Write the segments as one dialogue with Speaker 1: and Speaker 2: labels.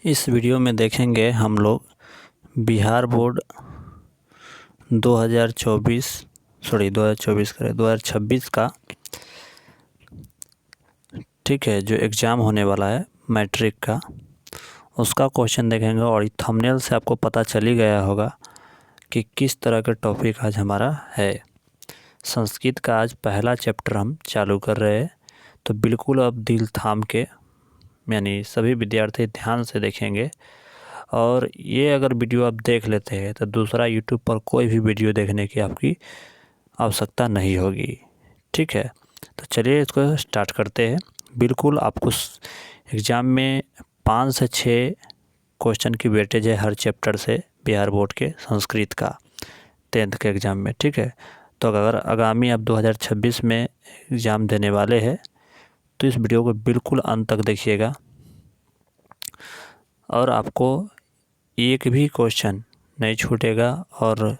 Speaker 1: इस वीडियो में देखेंगे हम लोग बिहार बोर्ड 2026 का ठीक है जो एग्ज़ाम होने वाला है मैट्रिक का, उसका क्वेश्चन देखेंगे। और थंबनेल से आपको पता चल ही गया होगा कि किस तरह का टॉपिक आज हमारा है। संस्कृत का आज पहला चैप्टर हम चालू कर रहे हैं, तो बिल्कुल अब दिल थाम के यानी सभी विद्यार्थी ध्यान से देखेंगे। और ये अगर वीडियो आप देख लेते हैं तो दूसरा यूट्यूब पर कोई भी वीडियो देखने की आपकी आवश्यकता नहीं होगी। ठीक है, तो चलिए इसको स्टार्ट करते हैं। बिल्कुल आपको एग्ज़ाम में 5 से 6 क्वेश्चन की वेटेज है हर चैप्टर से बिहार बोर्ड के संस्कृत का 10th के एग्ज़ाम में। ठीक है, तो अगर आगामी आप 2026 में एग्ज़ाम देने वाले हैं तो इस वीडियो को बिल्कुल अंत तक देखिएगा और आपको एक भी क्वेश्चन नहीं छूटेगा। और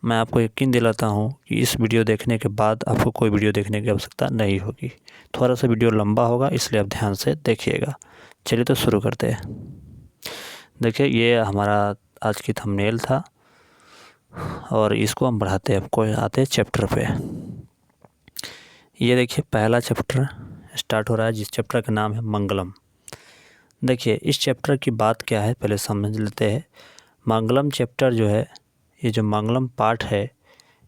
Speaker 1: मैं आपको यकीन दिलाता हूँ कि इस वीडियो देखने के बाद आपको कोई वीडियो देखने की आवश्यकता नहीं होगी। थोड़ा सा वीडियो लंबा होगा, इसलिए आप ध्यान से देखिएगा। चलिए तो शुरू करते हैं। देखिए ये हमारा आज की थंबनेल था और इसको हम बढ़ाते हैं, आपको आते हैं चैप्टर पे। ये देखिए पहला चैप्टर स्टार्ट हो रहा है जिस चैप्टर का नाम है मंगलम। देखिए इस चैप्टर की बात क्या है पहले समझ लेते हैं। मंगलम चैप्टर जो है, ये जो मंगलम पाठ है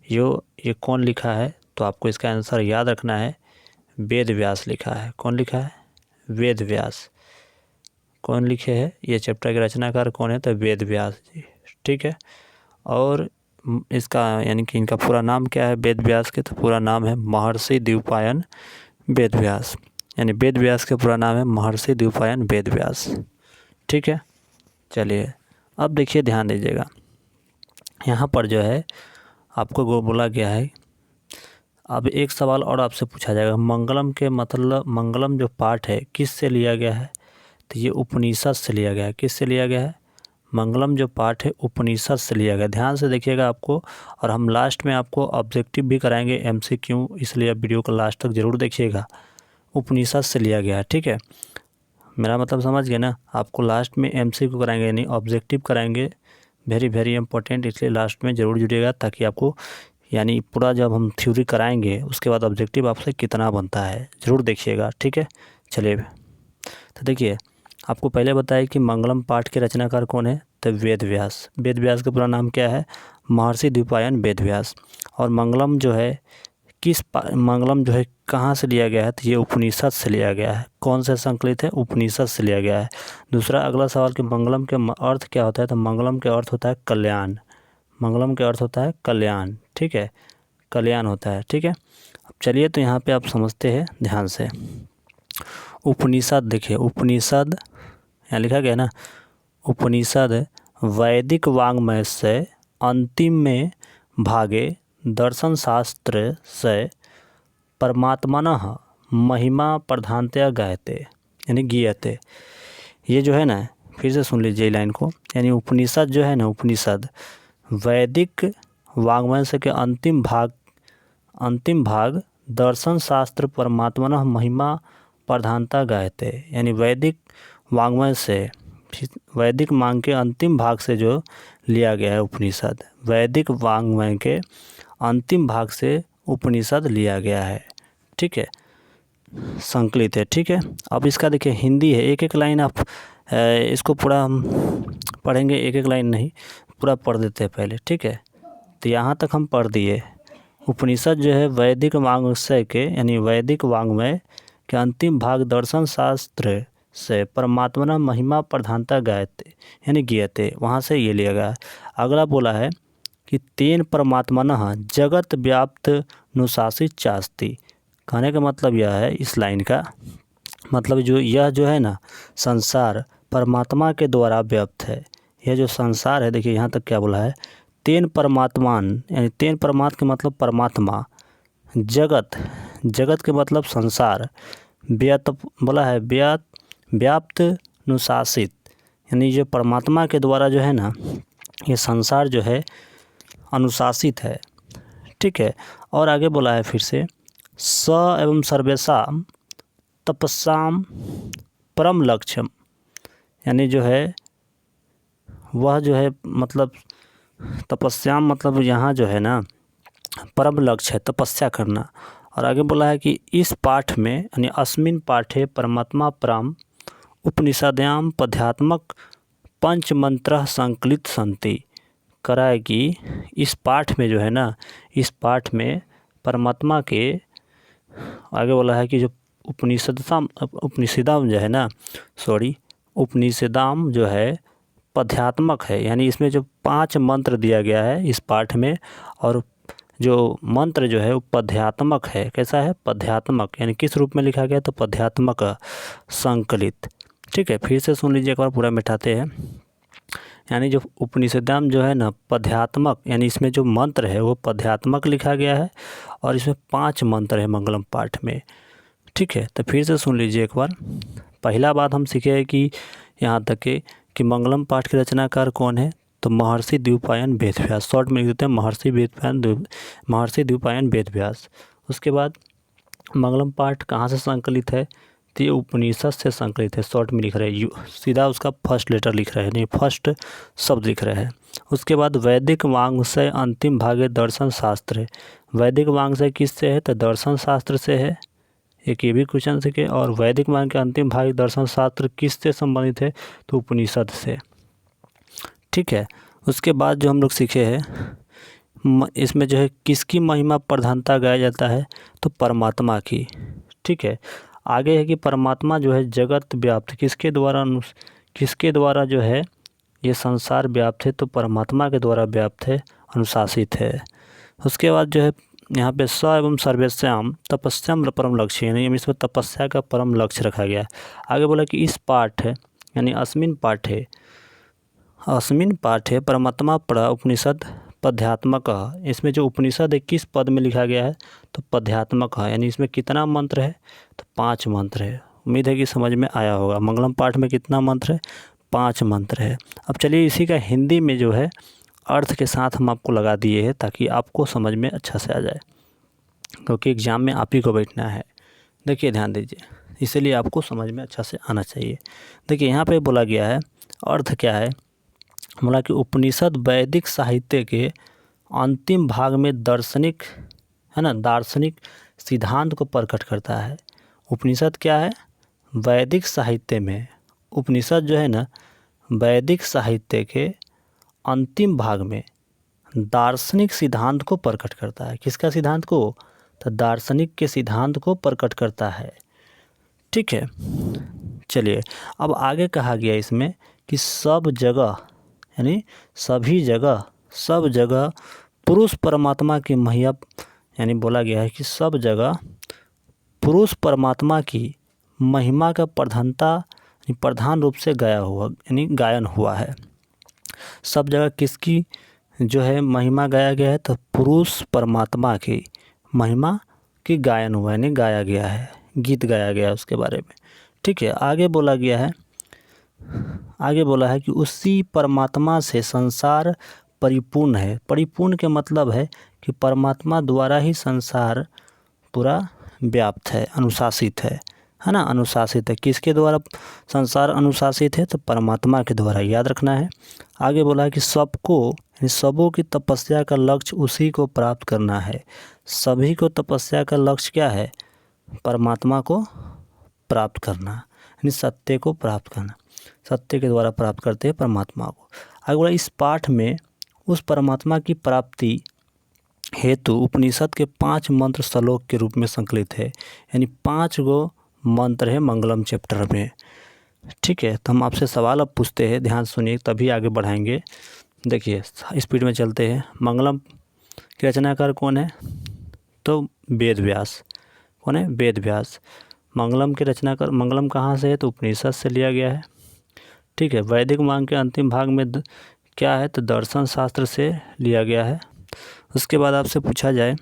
Speaker 1: ये कौन लिखा है, तो आपको इसका आंसर याद रखना है। वेद व्यास लिखा है। कौन लिखा है? वेद व्यास। कौन लिखे हैं? ये चैप्टर के रचनाकार कौन है? तो वेद व्यास जी। ठीक है, और इसका यानी कि इनका पूरा नाम क्या है वेद व्यास के? तो पूरा नाम है महर्षि द्विपायन वेद व्यास। यानी वेद व्यास का पूरा नाम है महर्षि द्विपायन वेद व्यास। ठीक है, चलिए अब देखिए ध्यान दीजिएगा। यहाँ पर जो है आपको बोला गया है, अब एक सवाल और आपसे पूछा जाएगा, मंगलम के मतलब मंगलम जो पाठ है किस से लिया गया है? तो ये उपनिषद से लिया गया है। किस से लिया गया है? मंगलम जो पाठ है उपनिषद से लिया गया। ध्यान से देखिएगा आपको, और हम लास्ट में आपको ऑब्जेक्टिव भी कराएंगे MCQ, इसलिए आप वीडियो को लास्ट तक ज़रूर देखिएगा। उपनिषद से लिया गया है। ठीक है, मेरा मतलब समझ गए ना। आपको लास्ट में MCQ कराएंगे यानी ऑब्जेक्टिव कराएंगे, वेरी वेरी इंपॉर्टेंट, इसलिए लास्ट में ज़रूर जुड़िएगा ताकि आपको यानी पूरा जब हम थ्योरी कराएंगे उसके बाद ऑब्जेक्टिव आपसे कितना बनता है ज़रूर देखिएगा। ठीक है, चलिए तो देखिए आपको पहले बताया कि मंगलम पाठ के रचनाकार कौन है? तो वेद व्यास। वेद व्यास का पूरा नाम क्या है? महर्षि द्विपायन वेद व्यास। और मंगलम जो है मंगलम जो है कहाँ से लिया गया है? तो ये उपनिषद से लिया गया है। कौन से संकलित है? उपनिषद से लिया गया है। दूसरा अगला सवाल कि मंगलम के अर्थ क्या होता है? तो मंगलम के अर्थ होता है कल्याण। मंगलम के अर्थ होता है कल्याण। ठीक है, कल्याण होता है। ठीक है, अब चलिए तो यहाँ पे आप समझते हैं ध्यान से। उपनिषद देखिए, उपनिषद यहाँ लिखा गया ना, उपनिषद वैदिक वाङ्मय से अंतिम में भागे दर्शन शास्त्र से परमात्मनः महिमा प्रधानतया गायते यानी गीयते। ये जो है ना, फिर से सुन लीजिए लाइन को, यानी उपनिषद जो है ना, उपनिषद वैदिक वाङ्मय से के अंतिम भाग दर्शन शास्त्र परमात्मनः महिमा प्रधानता गायते। यानी वैदिक वाङ्मय से, वैदिक मांग के अंतिम भाग से जो लिया गया है उपनिषद, वैदिक वाङ्मय के अंतिम भाग से उपनिषद लिया गया है। ठीक है, संकलित है। ठीक है, अब इसका देखिए हिंदी है। एक एक लाइन आप इसको पूरा हम पढ़ेंगे, एक एक लाइन नहीं पूरा पढ़ देते हैं पहले। ठीक है, तो यहाँ तक हम पढ़ दिए। उपनिषद जो है वैदिक वाङ्मय के यानी वैदिक वाङ्मय के अंतिम भाग दर्शन शास्त्र से परमात्मा महिमा प्रधानता गायते यानी गीयते, वहाँ से ये लिया गया। अगला बोला है कि तेन परमात्मनः जगत व्याप्त नुशासित चास्ति। कहने का मतलब यह है, इस लाइन का मतलब यह जो है ना संसार परमात्मा के द्वारा व्याप्त है। यह जो संसार है, देखिए यहाँ तक क्या बोला है, तेन परमात्मान यानी तेन परमात्मा के मतलब परमात्मा, जगत के मतलब संसार, बोला है व्याप्त नुशासित यानी जो परमात्मा के द्वारा जो है ना ये संसार जो है अनुशासित है। ठीक है, और आगे बोला है फिर से स एवं सर्वेशा तपस्याम परम लक्ष्यम यानी जो है वह जो है मतलब तपस्या मतलब यहाँ जो है ना परम लक्ष्य है तपस्या करना। और आगे बोला है कि इस पाठ में यानी अस्मिन पाठे परमात्मा पराम उपनिषदायाम पद्यात्मक पंच मंत्र संकलित संति। करा है कि इस पाठ में जो है ना, इस पाठ में परमात्मा के आगे बोला है कि जो उपनिषदाम जो है ना उपनिषदाम जो है पद्यात्मक है, यानी इसमें जो 5 मंत्र दिया गया है इस पाठ में, और जो मंत्र जो है वो पद्यात्मक है। कैसा है? पद्यात्मक, यानी किस रूप में लिखा गया? तो पद्यात्मक संकलित। ठीक है, फिर से सुन लीजिए एक बार, पूरा मिटाते हैं। यानी जो उपनिषदाम जो है ना पद्यात्मक, यानी इसमें जो मंत्र है वो पद्यात्मक लिखा गया है, और इसमें 5 मंत्र है मंगलम पाठ में। ठीक है, तो फिर से सुन लीजिए एक बार। पहला बात हम सीखे हैं कि यहाँ तक कि मंगलम पाठ के रचनाकार कौन है? तो महर्षि द्विपायन वेदव्यास। शॉर्ट में लिख देते हैं महर्षि द्विपायन वेदव्यास। उसके बाद मंगलम पाठ कहाँ से संकलित है? तो ये उपनिषद से संकलित है। शॉर्ट में लिख रहे हैं, सीधा उसका फर्स्ट लेटर लिख रहे हैं, नहीं फर्स्ट शब्द लिख रहे हैं। उसके बाद वैदिक वांग्मय अंतिम भागे दर्शन शास्त्र है। वैदिक वांग्मय किससे है? तो दर्शन शास्त्र से है। एक ये भी क्वेश्चन सीखे। और वैदिक वांग के अंतिम भाग दर्शन शास्त्र किससे संबंधित है? तो उपनिषद से। ठीक है, उसके बाद जो हम लोग सीखे हैं इसमें जो है किसकी महिमा प्रधानता गाया जाता है? तो परमात्मा की। ठीक है, आगे है कि परमात्मा जो है जगत व्याप्त, किसके द्वारा जो है ये संसार व्याप्त है? तो परमात्मा के द्वारा व्याप्त है, अनुशासित है। उसके बाद जो है यहाँ पे स एवं सर्वेश्याम तपस्याम परम लक्ष्य, यानी इसमें तपस्या का परम लक्ष्य रखा गया है। आगे बोला कि इस पाठ है यानी अस्मिन पाठ है परमात्मा पड़ा उपनिषद पद्यात्मक। इसमें जो उपनिषद है किस पद में लिखा गया है? तो पद्यात्मक है, यानी इसमें कितना मंत्र है? तो 5 मंत्र है। उम्मीद है कि समझ में आया होगा। मंगलम पाठ में कितना मंत्र है? 5 मंत्र है। अब चलिए इसी का हिंदी में जो है अर्थ के साथ हम आपको लगा दिए हैं, ताकि आपको समझ में अच्छा से आ जाए, क्योंकि एग्ज़ाम में आप ही को बैठना है। देखिए ध्यान दीजिए, इसीलिए आपको समझ में अच्छा से आना चाहिए। देखिए यहाँ पे बोला गया है, अर्थ क्या है? बोला कि उपनिषद वैदिक साहित्य के अंतिम भाग में दार्शनिक सिद्धांत को प्रकट करता है। उपनिषद क्या है? वैदिक साहित्य में उपनिषद जो है ना वैदिक साहित्य के अंतिम भाग में दार्शनिक सिद्धांत को प्रकट करता है। किसका सिद्धांत को? तो दार्शनिक के सिद्धांत को प्रकट करता है। ठीक है, चलिए अब आगे कहा गया इसमें कि सब जगह यानी सब जगह पुरुष परमात्मा की महिमा, यानी बोला गया है कि सब जगह पुरुष परमात्मा की महिमा का प्रधान रूप से गायन हुआ है। सब जगह किसकी जो है महिमा गाया गया है? तो पुरुष परमात्मा की महिमा की गायन हुआ, यानी गाया गया है, गीत गाया गया है उसके बारे में। ठीक है, आगे बोला है कि उसी परमात्मा से संसार परिपूर्ण है। परिपूर्ण के मतलब है कि परमात्मा द्वारा ही संसार पूरा व्याप्त है, अनुशासित है ना, अनुशासित है। किसके द्वारा संसार अनुशासित है? तो परमात्मा के द्वारा, याद रखना है। आगे बोला है कि सबों की तपस्या का लक्ष्य उसी को प्राप्त करना है। सभी को तपस्या का लक्ष्य क्या है? परमात्मा को प्राप्त करना, यानी सत्य को प्राप्त करना। सत्य के द्वारा प्राप्त करते हैं परमात्मा को। आगे बोला इस पाठ में उस परमात्मा की प्राप्ति हेतु उपनिषद के 5 मंत्र श्लोक के रूप में संकलित है, यानी 5 गो मंत्र है मंगलम चैप्टर में। ठीक है, तो हम आपसे सवाल अब पूछते हैं, ध्यान सुनिए तभी आगे बढ़ाएंगे। देखिए स्पीड में चलते हैं। मंगलम के रचनाकार कौन है? तो वेदव्यास। कौन है? वेदव्यास। मंगलम के रचनाकार, मंगलम कहाँ से है? तो उपनिषद से लिया गया है। ठीक है, वैदिक वांग के अंतिम भाग में क्या है? तो दर्शन शास्त्र से लिया गया है। उसके बाद आपसे पूछा जाए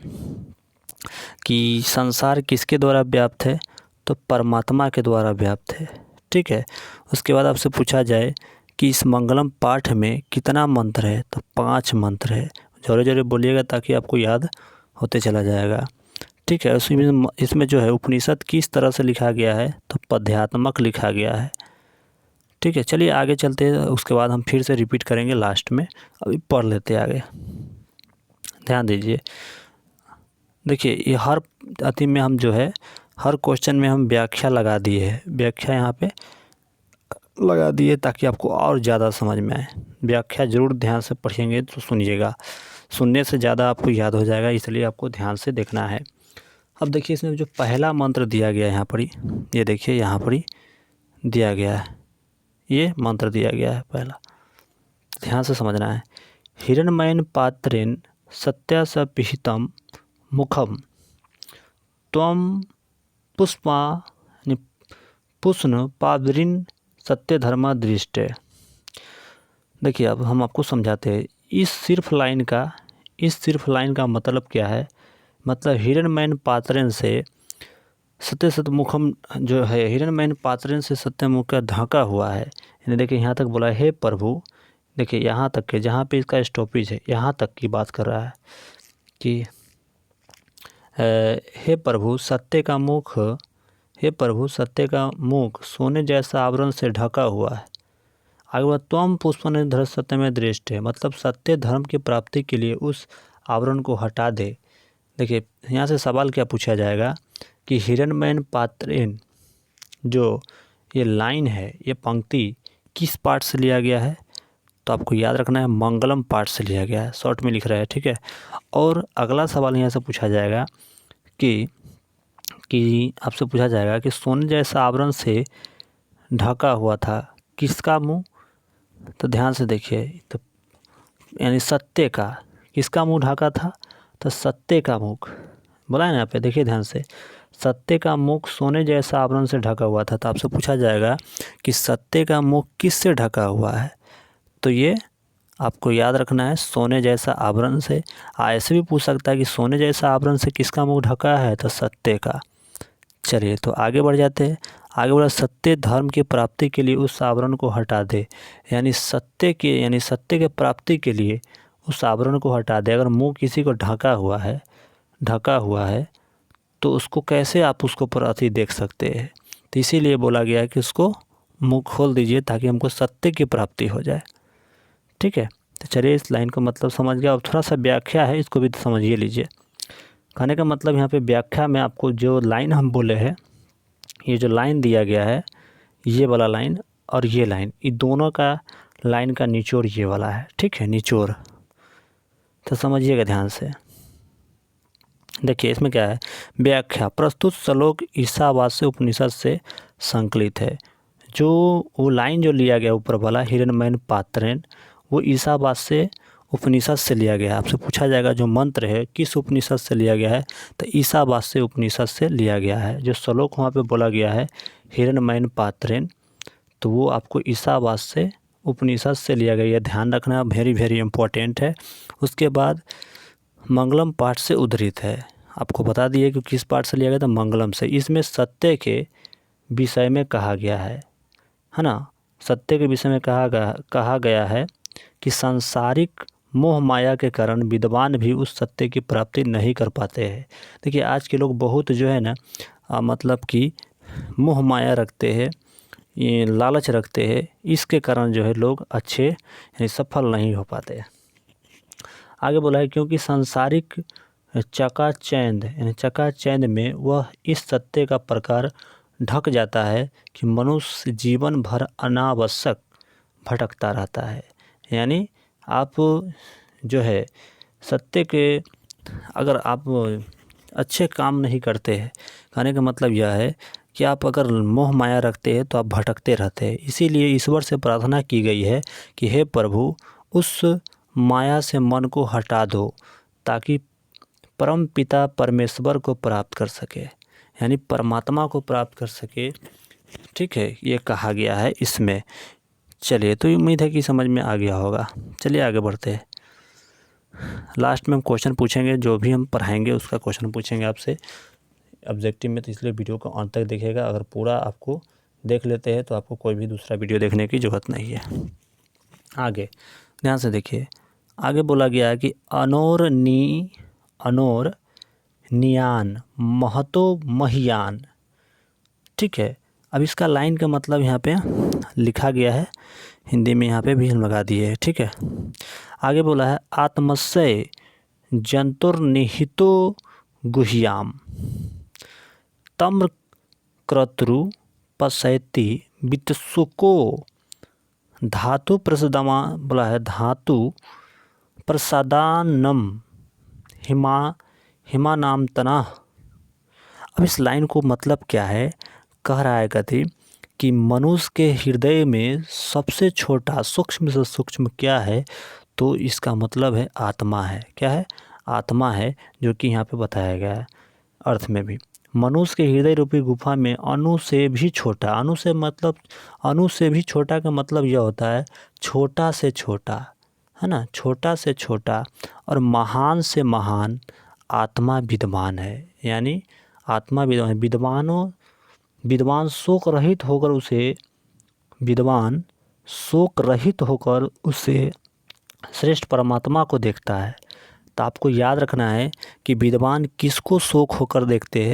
Speaker 1: कि संसार किसके द्वारा व्याप्त है? तो परमात्मा के द्वारा व्याप्त है। ठीक है, उसके बाद आपसे पूछा जाए कि इस मंगलम पाठ में कितना मंत्र है? तो 5 मंत्र है। जोरे जोरे बोलिएगा ताकि आपको याद होते चला जाएगा। ठीक है, इसमें जो है उपनिषद किस तरह से लिखा गया है? तो पद्यात्मक लिखा गया है। ठीक है, चलिए आगे चलते हैं, उसके बाद हम फिर से रिपीट करेंगे लास्ट में। अभी पढ़ लेते हैं आगे, ध्यान दीजिए। देखिए ये हर अति में हम जो है हर क्वेश्चन में हम व्याख्या लगा दिए है, व्याख्या यहाँ पे लगा दिए ताकि आपको और ज़्यादा समझ में आए। व्याख्या ज़रूर ध्यान से पढ़ेंगे तो सुनिएगा, सुनने से ज़्यादा आपको याद हो जाएगा, इसलिए आपको ध्यान से देखना है। अब देखिए इसमें जो पहला मंत्र दिया गया है यहाँ पर ही, ये देखिए यहाँ पर ही दिया गया है, ये मंत्र दिया गया है पहला, ध्यान से समझना है। हिरण्मयेन पात्रेण सत्या स पिहितम मुखम त्वं पुष्पा पुष्ण पावरिन सत्य धर्मा दृष्टे। देखिए अब हम आपको समझाते हैं इस सिर्फ लाइन का मतलब क्या है। मतलब हिरण्मयेन पात्रेण से सत्य सतमुखम जो है, हिरण्मयेन पात्रेण से सत्यमुख का ढका हुआ है। यानी देखिए यहाँ तक बोला है, हे प्रभु, देखिए यहाँ तक के जहाँ पे इसका स्टॉपेज है यहाँ तक की बात कर रहा है कि हे प्रभु सत्य का मुख, हे प्रभु सत्य का मुख सोने जैसा आवरण से ढका हुआ है। आगे बात त्वम पुष्पन धर सत्य में दृष्ट है, मतलब सत्य धर्म की प्राप्ति के लिए उस आवरण को हटा दे। देखिए यहाँ से सवाल क्या पूछा जाएगा कि हिरण्मयेन पात्रेण, जो ये लाइन है, ये पंक्ति किस पार्ट से लिया गया है, तो आपको याद रखना है मंगलम पार्ट से लिया गया है, शॉर्ट में लिख रहा है, ठीक है। और अगला सवाल यहाँ से पूछा जाएगा कि आपसे पूछा जाएगा कि सोने जैसा आवरण से ढका हुआ था किसका मुंह, तो ध्यान से देखिए, तो यानी सत्य का, किसका मुंह ढका था, तो सत्य का मुख बोला है ना यहाँ पे, देखिए ध्यान से, सत्य का मुख सोने जैसा आवरण से ढका हुआ था। तो आपसे पूछा जाएगा कि सत्य का मुख किस से ढका हुआ है, तो ये आपको याद रखना है सोने जैसा आवरण से। ऐसे भी पूछ सकता है कि सोने जैसा आवरण से किसका मुख ढका है, तो सत्य का। चलिए तो आगे बढ़ जाते हैं। आगे बढ़ा, सत्य धर्म की प्राप्ति के लिए उस आवरण को हटा दे, यानी सत्य के प्राप्ति के लिए उस आवरण को हटा दे। अगर मुंह किसी को ढका हुआ है तो उसको कैसे आप उसको प्रति देख सकते हैं, तो इसीलिए बोला गया है कि उसको मुंह खोल दीजिए ताकि हमको सत्य की प्राप्ति हो जाए, ठीक है। तो चलिए इस लाइन का मतलब समझ गया। अब थोड़ा सा व्याख्या है, इसको भी समझिए लीजिए। कहने का मतलब यहाँ पे व्याख्या में आपको जो लाइन हम बोले हैं, ये जो लाइन दिया गया है, ये वाला लाइन और ये लाइन, ये दोनों का लाइन का निचोड़ ये वाला है, ठीक है, निचोड़। तो समझिएगा ध्यान से। देखिए इसमें क्या है, व्याख्या प्रस्तुत श्लोक ईशावास्य उपनिषद से संकलित है। जो वो लाइन जो लिया गया ऊपर वाला हिरण्मयेन पात्रेण, वो ईशावास्य उपनिषद से लिया गया है। आपसे पूछा जाएगा जो मंत्र है किस उपनिषद से लिया गया है, तो ईशावास्य उपनिषद से लिया गया है। जो श्लोक वहाँ पे बोला गया है हिरण्मयेन पात्रेण, तो वो आपको ईशावास्य उपनिषद से लिया गया, यह ध्यान रखना, वेरी वेरी इंपॉर्टेंट है। उसके बाद मंगलम पाठ से उद्धृत है, आपको बता दिए कि किस पाठ से लिया गया था, मंगलम से। इसमें सत्य के विषय में कहा गया है ना, सत्य के विषय में कहा गया है कि सांसारिक मोह माया के कारण विद्वान भी उस सत्य की प्राप्ति नहीं कर पाते हैं। देखिए आज के लोग बहुत जो है ना मतलब कि मोह माया रखते हैं, ये लालच रखते हैं, इसके कारण जो है लोग अच्छे यानी सफल नहीं हो पाते हैं। आगे बोला है क्योंकि सांसारिक चकाचौंध में वह इस सत्य का प्रकार ढक जाता है कि मनुष्य जीवन भर अनावश्यक भटकता रहता है। यानी आप जो है सत्य के, अगर आप अच्छे काम नहीं करते हैं, कहने का मतलब यह है कि आप अगर मोह माया रखते हैं तो आप भटकते रहते हैं। इसीलिए ईश्वर से प्रार्थना की गई है कि हे प्रभु उस माया से मन को हटा दो ताकि परम पिता परमेश्वर को प्राप्त कर सके, यानी परमात्मा को प्राप्त कर सके, ठीक है, ये कहा गया है इसमें। चलिए तो उम्मीद है कि समझ में आ गया होगा। चलिए आगे बढ़ते हैं। लास्ट में हम क्वेश्चन पूछेंगे, जो भी हम पढ़ाएंगे उसका क्वेश्चन पूछेंगे आपसे ऑब्जेक्टिव में, तो इसलिए वीडियो को अंत तक देखिएगा। अगर पूरा आपको देख लेते हैं तो आपको कोई भी दूसरा वीडियो देखने की ज़रूरत नहीं है। आगे ध्यान से देखिए, आगे बोला गया है कि अनोर नियान महतो महियान, ठीक है। अब इसका लाइन का मतलब यहाँ पे लिखा गया है, हिंदी में यहाँ पे भी हम लगा दिए है। ठीक है, आगे बोला है आत्मस्य जंतुर्निहितो गुह्याम तम्र क्रतु पश्यति वित्सुको धातु प्रसदमा बोला है धातु प्रसादानम हिमानाम तना। अब इस लाइन को मतलब क्या है, कह रहा है कथी कि मनुष्य के हृदय में सबसे छोटा सूक्ष्म से सूक्ष्म क्या है, तो इसका मतलब है आत्मा है। क्या है? आत्मा है, जो कि यहाँ पे बताया गया है अर्थ में भी। मनुष्य के हृदय रूपी गुफा में अणु से भी छोटा, अणु से भी छोटा का मतलब यह होता है छोटा से छोटा, है ना, छोटा से छोटा और महान से महान आत्मा विद्यमान है। यानी आत्मा विद्वान शोक रहित होकर उसे श्रेष्ठ परमात्मा को देखता है। तो आपको याद रखना है कि विद्वान किसको शोक होकर देखते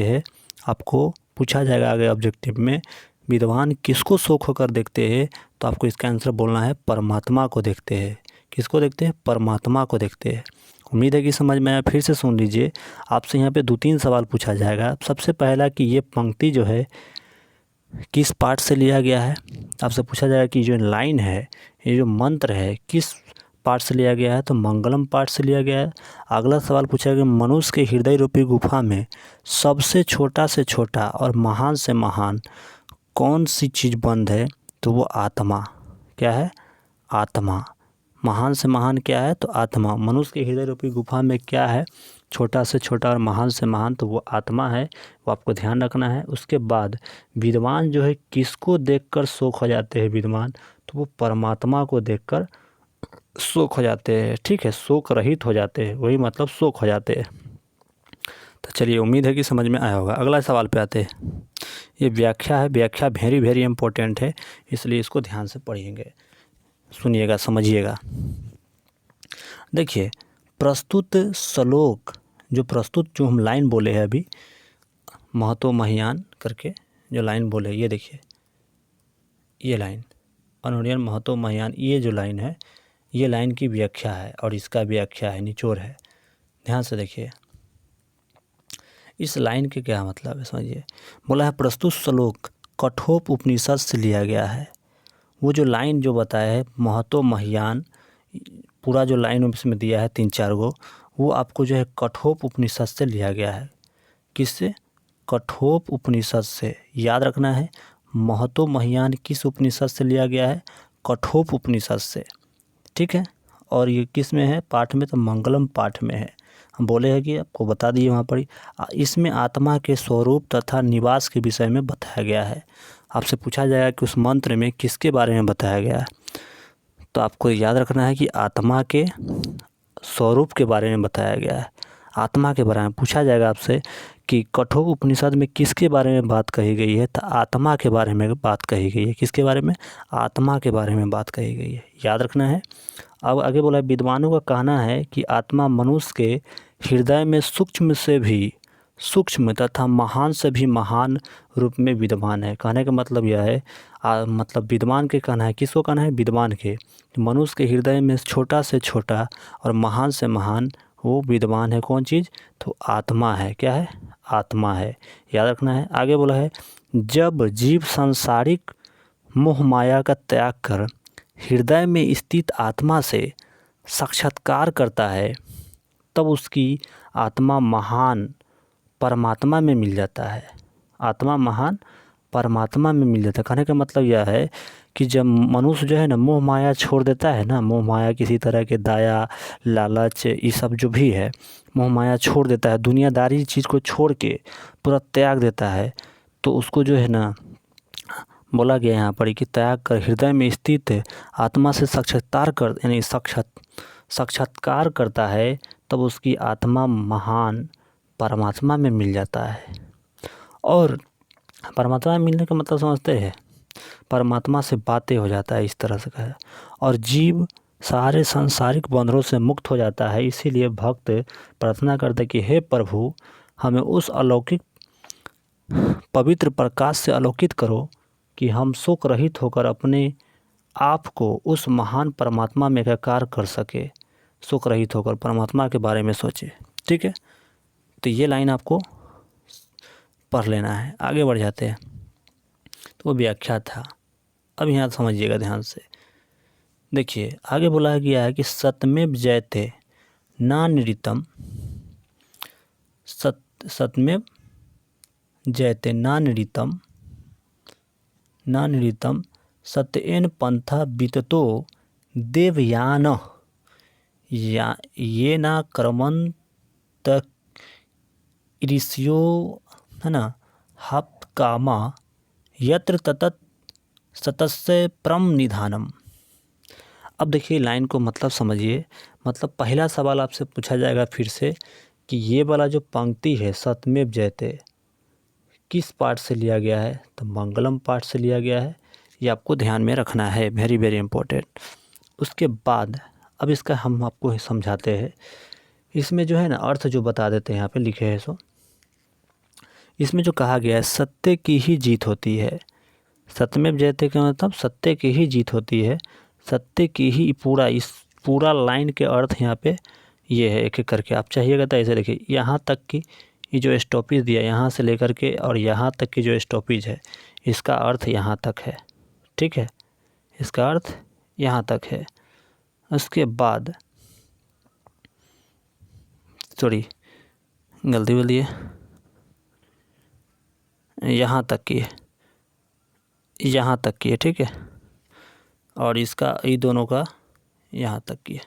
Speaker 1: हैं, आपको पूछा जाएगा आगे ऑब्जेक्टिव में, विद्वान किसको शोक होकर देखते हैं, तो आपको इसका आंसर बोलना है परमात्मा को देखते हैं। किसको देखते हैं? परमात्मा को देखते हैं। उम्मीद है कि समझ में आया। फिर से सुन लीजिए, आपसे यहाँ पे 2-3 सवाल पूछा जाएगा। सबसे पहला कि ये पंक्ति जो है किस पाठ से लिया गया है, आपसे पूछा जाएगा कि जो लाइन है, ये जो मंत्र है, किस पाठ से लिया गया है, तो मंगलम पाठ से लिया गया है। अगला सवाल पूछा गया मनुष्य के हृदय रूपी गुफा में सबसे छोटा से छोटा और महान से महान कौन सी चीज़ बंद है, तो वो आत्मा। क्या है? आत्मा। महान से महान क्या है, तो आत्मा। मनुष्य के हृदय रूपी गुफा में क्या है, छोटा से छोटा और महान से महान, तो वो आत्मा है। वो आपको ध्यान रखना है। उसके बाद विद्वान जो है किसको देखकर शोक हो जाते हैं विद्वान, तो वो परमात्मा को देखकर शोक हो जाते हैं। ठीक है, शोक रहित हो जाते हैं, वही मतलब शोक हो जाते हैं। तो चलिए, उम्मीद है कि समझ में आया होगा। अगला सवाल पे आते हैं। ये व्याख्या है, व्याख्या वेरी वेरी इंपॉर्टेंट है, इसलिए इसको ध्यान से पढ़िएगा, सुनिएगा, समझिएगा। देखिए, प्रस्तुत श्लोक जो हम लाइन बोले हैं अभी, महतो महियान करके जो लाइन बोले, ये देखिए, ये लाइन अनुरियन महतो महियान, ये जो लाइन है, ये लाइन की व्याख्या है और इसका व्याख्या है, निचोड़ है। ध्यान से देखिए, इस लाइन के क्या मतलब है, समझिए। बोला है प्रस्तुत श्लोक कठोप उपनिषद से लिया गया है। वो जो लाइन जो बताया है महतो महियान, पूरा जो लाइन उसमें दिया है 3-4 गो, वो आपको जो है कठोप उपनिषद से लिया गया है। किससे? कठोप उपनिषद से। याद रखना है, महतो महियान किस उपनिषद से लिया गया है? कठोप उपनिषद से। ठीक है, और ये किस में है पाठ में? तो मंगलम पाठ में है। हम बोले हैं कि आपको बता दिए वहाँ पर। इसमें आत्मा के स्वरूप तथा निवास के विषय में बताया गया है। आपसे पूछा जाएगा कि उस मंत्र में किसके बारे में बताया गया है, तो आपको याद रखना है कि आत्मा के स्वरूप के बारे में बताया गया है। आत्मा के बारे में पूछा जाएगा आपसे कि कठोप उपनिषद में किसके बारे में बात कही गई है, तो आत्मा के बारे में बात कही गई है। किसके बारे में? आत्मा के बारे में बात कही गई है, याद रखना है। अब आगे बोला, विद्वानों का कहना है कि आत्मा मनुष्य के हृदय में सूक्ष्म से भी सूक्ष्म तथा महान से भी महान रूप में विद्यमान है। कहने का मतलब यह है, मतलब विद्वान के कहना है, किसको कहना है? विद्वान के। मनुष्य के हृदय में छोटा से छोटा और महान से महान वो विद्वान है। कौन चीज़? तो आत्मा है। क्या है? आत्मा है, याद रखना है। आगे बोला है, जब जीव सांसारिक मोह माया का त्याग कर हृदय में स्थित आत्मा से साक्षात्कार करता है, तब उसकी आत्मा महान परमात्मा में मिल जाता है। आत्मा महान परमात्मा में मिल जाता है। कहने का मतलब यह है कि जब मनुष्य जो है ना मोह माया छोड़ देता है ना, मोह माया किसी तरह के दाया लालच ये सब जो भी है, मोह माया छोड़ देता है, दुनियादारी चीज़ को छोड़ के पूरा त्याग देता है, तो उसको जो है ना बोला गया यहाँ पर कि त्याग कर हृदय में स्थित आत्मा से साक्षात्कार करता है, तब उसकी आत्मा महान परमात्मा में मिल जाता है। और परमात्मा में मिलने का मतलब समझते हैं, परमात्मा से बातें हो जाता है, इस तरह से कहा। और जीव सारे सांसारिक बंधनों से मुक्त हो जाता है। इसीलिए भक्त प्रार्थना करते कि हे प्रभु, हमें उस अलौकिक पवित्र प्रकाश से आलोकित करो कि हम शोक रहित होकर अपने आप को उस महान परमात्मा में एकाकार कर सके। शोक रहित होकर परमात्मा के बारे में सोचे। ठीक है, तो ये लाइन आपको पढ़ लेना है। आगे बढ़ जाते हैं। तो वो व्याख्या था। अब यहाँ समझिएगा ध्यान से। देखिए आगे बोला गया है कि सत्यमेव जयते नानृतम, सत्यमेव जयते नानृतम सत्येन पंथा विततो देवयान ये ना कर्मंत ऋषियो, है ना, हप्त कामा यत्र ततत सतस्य परम निधानम। अब देखिए लाइन को मतलब समझिए। मतलब पहला सवाल आपसे पूछा जाएगा फिर से कि ये वाला जो पंक्ति है सत्यमेव जयते किस पाठ से लिया गया है, तो मंगलम पाठ से लिया गया है। ये आपको ध्यान में रखना है, वेरी वेरी इंपॉर्टेंट। उसके बाद अब इसका हम आपको समझाते हैं। इसमें जो है ना अर्थ जो बता देते हैं, यहाँ पे लिखे हैं सो इसमें जो कहा गया है सत्य की ही जीत होती है। सत्यमेव जयते का मतलब सत्य की ही जीत होती है, सत्य की ही पूरा, इस पूरा लाइन के अर्थ यहाँ पे ये है। एक एक करके आप चाहिएगा तो ऐसे देखिए, यहाँ तक की ये जो स्टॉपेज दिया यहाँ से लेकर के और यहाँ तक की जो स्टॉपेज है इसका अर्थ यहाँ तक है। ठीक है, इसका अर्थ यहाँ तक है। उसके बाद सॉरी गलती बोल दिए, यहाँ तक की है, यहाँ तक की है। ठीक है, और इसका ये दोनों का यहाँ तक की है।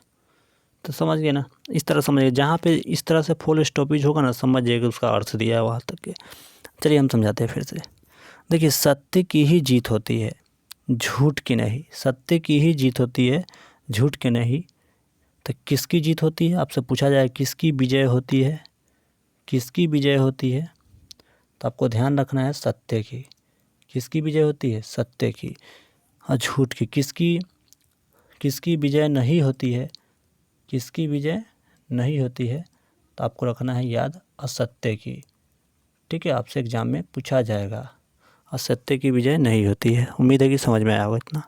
Speaker 1: तो समझ गए ना, इस तरह समझिए। जहाँ पे इस तरह से फुल स्टॉपेज होगा ना समझिएगा उसका अर्थ दिया है वहाँ तक के। चलिए हम समझाते हैं फिर से। देखिए सत्य की ही जीत होती है, झूठ की नहीं। सत्य की ही जीत होती है, झूठ की नहीं। तो किसकी जीत होती है आपसे पूछा जाए, किसकी विजय होती है, किसकी विजय होती है, तो आपको ध्यान रखना है सत्य की। किसकी विजय होती है, सत्य की। और झूठ की, किसकी विजय नहीं होती है, किसकी विजय नहीं होती है, तो आपको रखना है याद असत्य की। ठीक है, आपसे एग्जाम में पूछा जाएगा, असत्य की विजय नहीं होती है। उम्मीद है कि समझ में आया होगा इतना।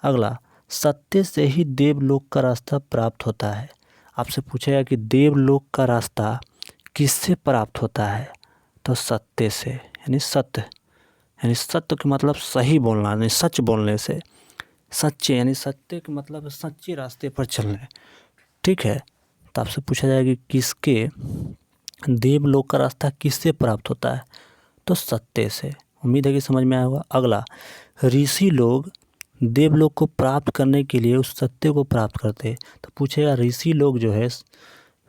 Speaker 1: अगला, सत्य से ही देवलोक का रास्ता प्राप्त होता है। आपसे पूछेगा कि देवलोक का रास्ता किससे प्राप्त होता है, तो सत्य से, यानी सत्य, यानी सत्य का मतलब सही बोलना, यानी सच बोलने से। सच्चे यानी सत्य का मतलब सच्चे रास्ते पर चलने। ठीक है, तो आपसे पूछा जाएगा कि किसके, देवलोक का रास्ता किससे प्राप्त होता है, तो सत्य से। उम्मीद है कि समझ में आया होगा। अगला, ऋषि लोग देवलोक को प्राप्त करने के लिए उस सत्य को प्राप्त करते हैं। तो पूछेगा ऋषि लोग जो है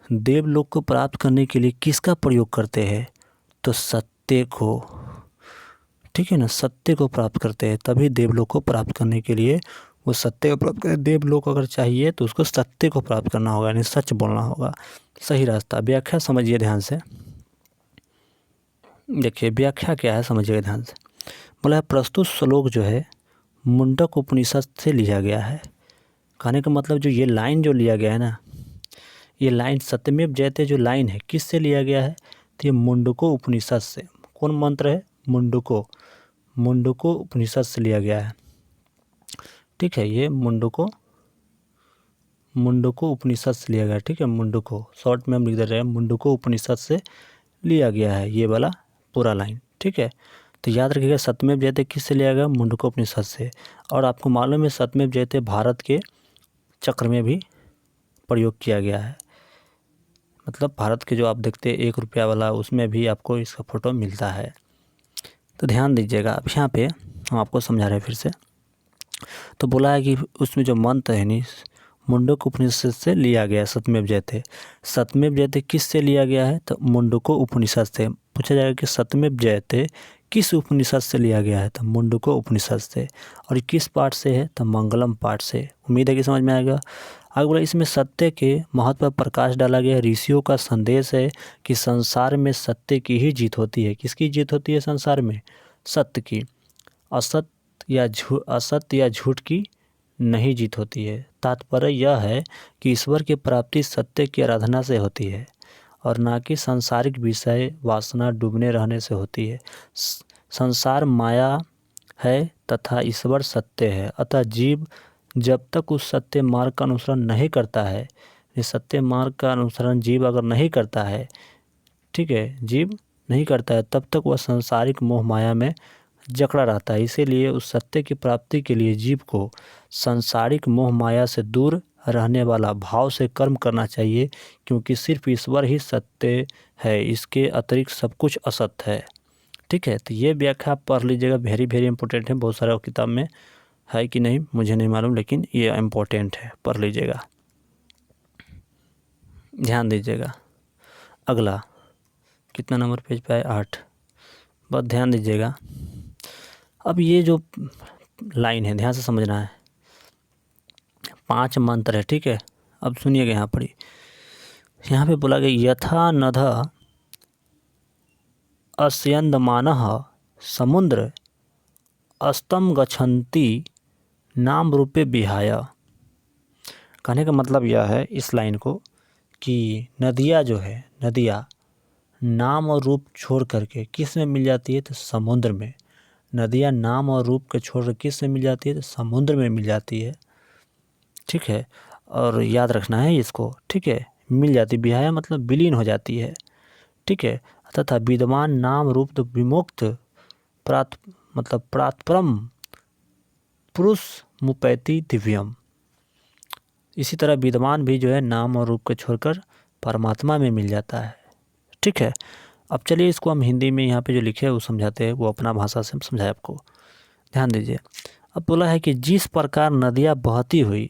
Speaker 1: देवलोक को प्राप्त करने के लिए किसका प्रयोग करते हैं, तो सत्य को। ठीक है ना, सत्य को प्राप्त करते हैं, तभी देवलोक को प्राप्त करने के लिए वो सत्य को प्राप्त करें। देवलोक अगर चाहिए तो उसको सत्य को प्राप्त करना होगा, यानी सच बोलना होगा, सही रास्ता। व्याख्या समझिए ध्यान से। देखिए व्याख्या क्या है समझिएगा ध्यान से। बोला है प्रस्तुत श्लोक जो है मुंडक उपनिषद से लिया गया है। कहने का मतलब जो ये लाइन जो लिया गया है ना, ये लाइन सत्यमेव जयते जो लाइन है किससे लिया गया है, तो ये मुंडको उपनिषद से। कौन मंत्र है, मुंडको उपनिषद से लिया गया है। ठीक है, ये मुंडको उपनिषद से लिया गया है। ठीक है, मुंडको शॉर्ट में हम लिख दे रहे हैं, मुंडको उपनिषद से लिया गया है ये वाला पूरा लाइन। ठीक है, तो याद रखिएगा सत्यमेव जयते किससे लिया गया, मुंडको उपनिषद से। और आपको मालूम है सत्यमेव जयते भारत के चक्र में भी प्रयोग किया गया है। मतलब भारत के जो आप देखते हैं 1 रुपया वाला, उसमें भी आपको इसका फ़ोटो मिलता है। तो ध्यान दीजिएगा। अब यहाँ पे हम आपको समझा रहे हैं फिर से। तो बोला है कि उसमें जो मंत्र है नी मुंडको उपनिषद से लिया गया है सत्यमेव जयते। सत्यमेव जयते किस से लिया गया है, तो मुंडको उपनिषद से। पूछा जाएगा कि सत्यमेव जयते किस उपनिषद से लिया गया है, तो मुंडको उपनिषद से। और किस पाठ से है, तो मंगलम पाठ से। उम्मीद है कि समझ में आएगा। आगे बोला इसमें सत्य के महत्व पर प्रकाश डाला गया। ऋषियों का संदेश है कि संसार में सत्य की ही जीत होती है। किसकी जीत होती है संसार में, सत्य की। असत्य या झूठ की नहीं जीत होती है। तात्पर्य यह है कि ईश्वर की प्राप्ति सत्य की आराधना से होती है। और ना कि सांसारिक विषय वासना डूबने रहने से होती है। संसार माया है तथा ईश्वर सत्य है, अतः जीव जब तक उस सत्य मार्ग का अनुसरण नहीं करता है, इस सत्य मार्ग का अनुसरण जीव अगर नहीं करता है, ठीक है, जीव नहीं करता है, तब तक वह सांसारिक मोह माया में जकड़ा रहता है। इसीलिए उस सत्य की प्राप्ति के लिए जीव को सांसारिक मोह माया से दूर रहने वाला भाव से कर्म करना चाहिए, क्योंकि सिर्फ ईश्वर ही सत्य है, इसके अतिरिक्त सब कुछ असत्य है। ठीक है, तो ये व्याख्या पढ़ लीजिएगा, वेरी वेरी इंपॉर्टेंट है। बहुत सारे किताब में है कि नहीं मुझे नहीं मालूम, लेकिन ये इम्पोर्टेंट है, पढ़ लीजिएगा, ध्यान दीजिएगा। अगला कितना नंबर पेज पे है? 8। बस ध्यान दीजिएगा। अब ये जो लाइन है ध्यान से समझना है, 5 मंत्र है, ठीक है। अब सुनिएगा, यहाँ पढ़ी, यहाँ पे बोला गया यथा नध अस्यन्दमानः समुद्र अस्तम गच्छन्ति नाम रूपे विहाय। कहने का मतलब यह है इस लाइन को कि नदियाँ जो है, नदियाँ नाम और रूप छोड़ करके किस में मिल जाती है? तो समुद्र में। नदियाँ नाम और रूप के छोड़ कर किस में मिल जाती है? तो समुद्र में मिल जाती है। ठीक है, और याद रखना है इसको, ठीक है। मिल जाती, विहाया मतलब विलीन हो जाती है, ठीक है। तथा विद्वान नाम रूप तो विमुक्त मतलब प्रातपरम पुरुष मुपैति दिव्यम। इसी तरह विद्वान भी जो है नाम और रूप को छोड़कर परमात्मा में मिल जाता है, ठीक है। अब चलिए इसको हम हिंदी में यहाँ पे जो लिखे है वो समझाते हैं, वो अपना भाषा से समझाए आपको, ध्यान दीजिए। अब बोला है कि जिस प्रकार नदियाँ बहती हुई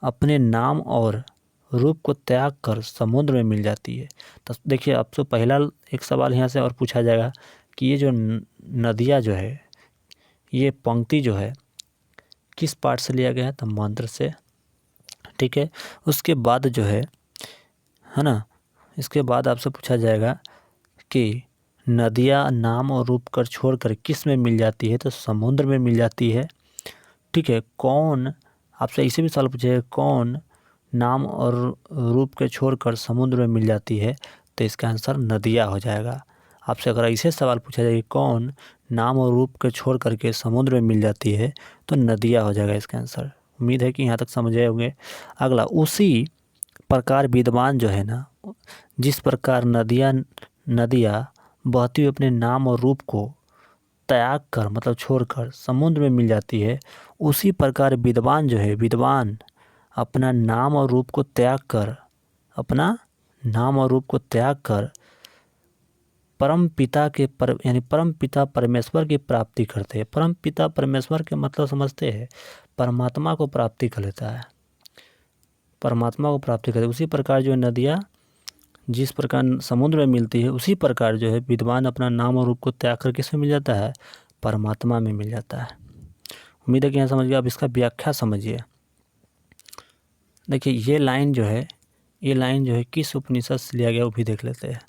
Speaker 1: अपने नाम और रूप को त्याग कर समुद्र में मिल जाती है। तो देखिए, अब तो पहला एक सवाल यहाँ से और पूछा जाएगा कि ये जो नदियाँ जो है, ये पंक्ति जो है किस पाठ से लिया गया है? तो मंत्र से, ठीक है। उसके बाद जो है ना, इसके बाद आपसे पूछा जाएगा कि नदियाँ नाम और रूप कर छोड़ कर किस में मिल जाती है? तो समुद्र में मिल जाती है, ठीक है। कौन, आपसे इसे भी सवाल पूछेगा, कौन नाम और रूप के छोड़कर समुद्र में मिल जाती है? तो इसका आंसर नदियाँ हो जाएगा। आपसे अगर ऐसे सवाल पूछा जाए कौन नाम और रूप के छोड़ करके समुद्र में मिल जाती है, तो नदियाँ हो जाएगा इसका आंसर। उम्मीद है कि यहाँ तक समझे होंगे। अगला, उसी प्रकार विद्वान जो है ना, जिस प्रकार नदियाँ बहती हुई अपने नाम और रूप को त्याग कर मतलब छोड़कर समुद्र में मिल जाती है, उसी प्रकार विद्वान जो है, विद्वान अपना नाम और रूप को त्याग कर, अपना नाम और रूप को त्याग कर परम पिता के यानी परम पिता परमेश्वर की प्राप्ति करते हैं। परम पिता परमेश्वर के मतलब समझते हैं, परमात्मा को प्राप्ति कर लेता है, परमात्मा को प्राप्ति करते। उसी प्रकार जो नदियाँ जिस प्रकार समुद्र में मिलती है, उसी प्रकार जो है विद्वान अपना नाम और रूप को त्याग कर किस में मिल जाता है? परमात्मा में मिल जाता है। उम्मीद है कि यहाँ समझ गया। अब इसका व्याख्या समझिए। देखिए, ये लाइन जो है, ये लाइन जो है किस उपनिषद से लिया गया वो भी देख लेते हैं,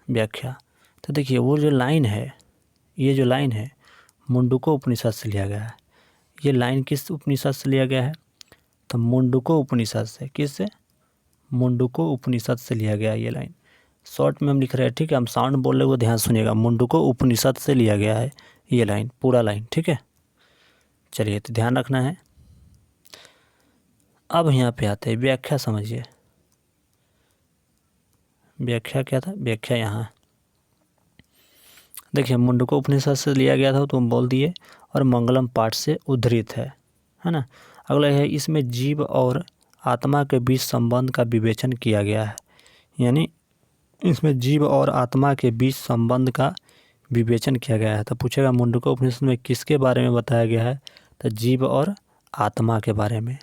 Speaker 1: व्याख्या। तो देखिए, वो जो लाइन है, ये जो लाइन है मुंडको उपनिषद से लिया गया है। ये लाइन किस उपनिषद से लिया गया है? तो मुंडको उपनिषद से। किस से? मुंडको उपनिषद से लिया गया ये लाइन। शॉर्ट में हम लिख रहे हैं, ठीक है। हम साउंड बोल रहे हो, ध्यान सुनिएगा। मुंडको उपनिषद से लिया गया है ये लाइन, पूरा लाइन, ठीक है। चलिए, तो ध्यान रखना है। अब यहाँ पे आते हैं, व्याख्या समझिए। व्याख्या क्या था? व्याख्या यहाँ देखिए, मुंडको उपनिषद से लिया गया था तो हम बोल दिए, और मंगलम पाठ से उद्धृत है ना। अगला है, इसमें जीव और आत्मा के बीच संबंध का विवेचन किया गया है। यानी इसमें जीव और आत्मा के बीच संबंध का विवेचन किया गया है। तो पूछेगा मुंडको उपनिषद में किसके बारे में बताया गया है? तो जीव और आत्मा के बारे में।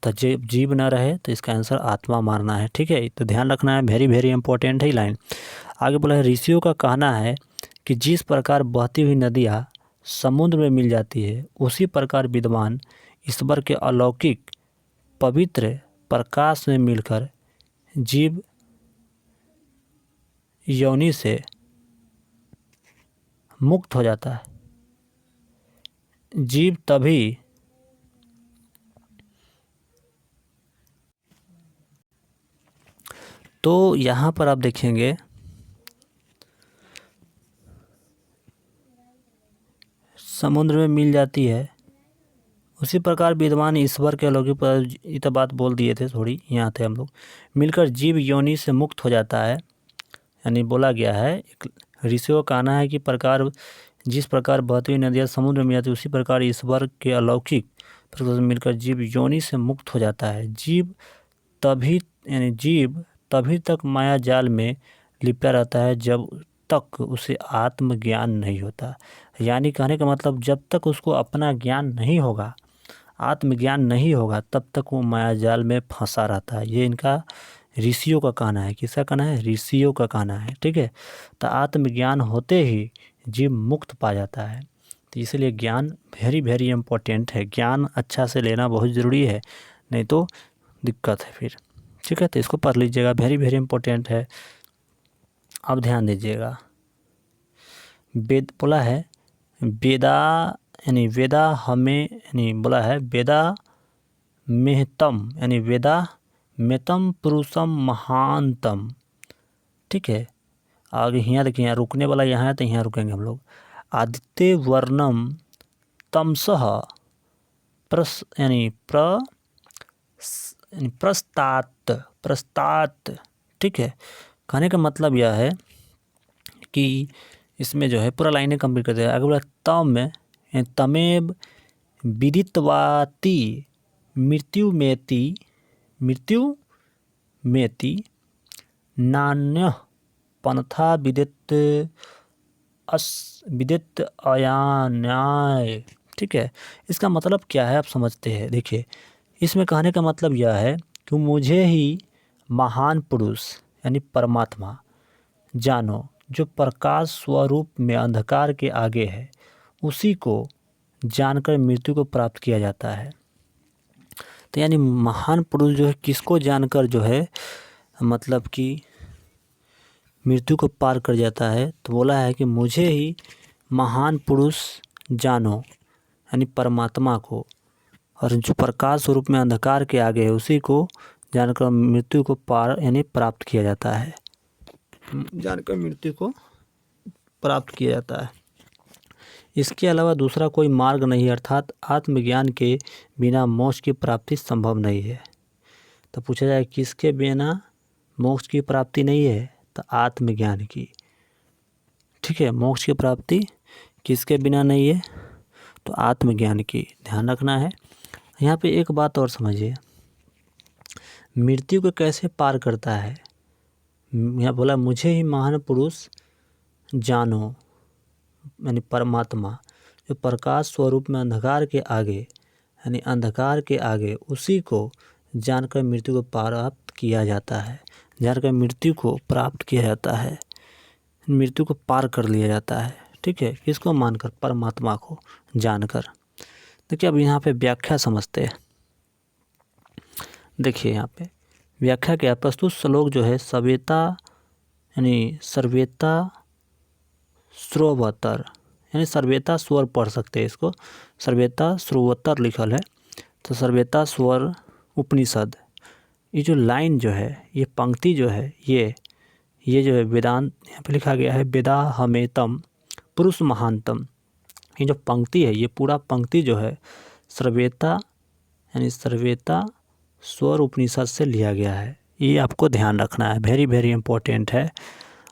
Speaker 1: तो जीव ना रहे तो इसका आंसर आत्मा मारना है, ठीक है। तो ध्यान रखना है, वेरी वेरी इंपॉर्टेंट है लाइन। आगे बोला है, ऋषियों का कहना है कि जिस प्रकार बहती हुई नदियाँ समुद्र में मिल जाती है, उसी प्रकार विद्वान ईश्वर के अलौकिक पवित्र प्रकाश में मिलकर जीव योनि से मुक्त हो जाता है। जीव तभी तो यहाँ पर आप देखेंगे समुद्र में मिल जाती है, उसी प्रकार विद्वान ईश्वर के अलौकिक पर ये तो बात बोल दिए थे, थोड़ी यहाँ थे हम लोग। मिलकर जीव योनि से मुक्त हो जाता है, यानी बोला गया है, ऋषियों का कहना है कि प्रकार जिस प्रकार बहती हुई नदियाँ समुद्र में जाती है, उसी प्रकार ईश्वर के अलौकिक प्रकार से मिलकर जीव योनि से मुक्त हो जाता है। जीव तभी तक माया जाल में लिपटा रहता है जब तक उसे आत्मज्ञान नहीं होता। यानी कहने का मतलब जब तक उसको अपना ज्ञान नहीं होगा, आत्मज्ञान नहीं होगा, तब तक वो माया जाल में फंसा रहता है। ये इनका ऋषियों का कहना है। किसका कहना है? ऋषियों का कहना है। ठीक है, तो आत्मज्ञान होते ही जीव मुक्त पा जाता है। तो इसलिए ज्ञान वेरी वेरी इम्पोर्टेंट है। ज्ञान अच्छा से लेना बहुत ज़रूरी है, नहीं तो दिक्कत है फिर। ठीक है, तो इसको पढ़ लीजिएगा, वेरी वेरी इम्पोर्टेंट है। अब ध्यान दीजिएगा, वेद बोला है वेदा, यानी वेदा हमें, यानी बोला है वेदा मेहतम, यानी वेदा मेतम पुरुषम महानतम। ठीक है, आगे यहाँ देखिए, यहाँ रुकने वाला यहाँ है, तो यहाँ रुकेंगे हम लोग। आदित्य वर्णम तमसह प्रस्तात। ठीक है, कहने का मतलब यह है कि इसमें जो है पूरा लाइनें कंप्लीट कर दिया। आगे बोला तम तमेव विदितवाती मृत्यु मेति नान्य पंथा विदित अयान्याय। ठीक है, इसका मतलब क्या है आप समझते हैं। देखिए, इसमें कहने का मतलब यह है कि मुझे ही महान पुरुष यानी परमात्मा जानो, जो प्रकाश स्वरूप में अंधकार के आगे है, उसी को जानकर मृत्यु को प्राप्त किया जाता है। तो यानी महान पुरुष जो है किसको जानकर जो है मतलब कि मृत्यु को पार कर जाता है, तो बोला है कि मुझे ही महान पुरुष जानो, यानी परमात्मा को, और जो प्रकाश स्वरूप में अंधकार के आगे है, उसी को जानकर मृत्यु को पार यानी प्राप्त किया जाता है। जानकर मृत्यु को प्राप्त किया जाता है। इसके अलावा दूसरा कोई मार्ग नहीं, अर्थात आत्मज्ञान के बिना मोक्ष की प्राप्ति संभव नहीं है। तो पूछा जाए किसके बिना मोक्ष की प्राप्ति नहीं है, तो आत्मज्ञान की। ठीक है, मोक्ष की प्राप्ति किसके बिना नहीं है, तो आत्मज्ञान की। ध्यान रखना है। यहाँ पे एक बात और समझिए, मृत्यु को कैसे पार करता है। यहाँ बोला मुझे ही महान पुरुष जानो, यानी परमात्मा जो प्रकाश स्वरूप में अंधकार के आगे, यानी अंधकार के आगे, उसी को जानकर मृत्यु को प्राप्त किया जाता है। जानकर मृत्यु को प्राप्त किया जाता है, मृत्यु को पार कर लिया जाता है। ठीक है, किसको मानकर? परमात्मा को जानकर। देखिए, अब यहाँ पे व्याख्या समझते हैं। देखिए, यहाँ पे व्याख्या क्या, प्रस्तुत श्लोक जो है सवेता यानी सर्वेता श्रोवतर, यानी सर्वेता स्वर पढ़ सकते हैं इसको, सर्वेता श्रोवतर लिखल है, तो सर्वेता स्वर उपनिषद। ये जो लाइन जो है, ये पंक्ति जो है, ये जो है वेदांत, यहाँ पे लिखा गया है वेदा हमेतम पुरुष महानतम। ये जो पंक्ति है, ये पूरा पंक्ति जो है सर्वेता यानी सर्वेता स्वर उपनिषद से लिया गया है। ये आपको ध्यान रखना है, वेरी वेरी इंपॉर्टेंट है।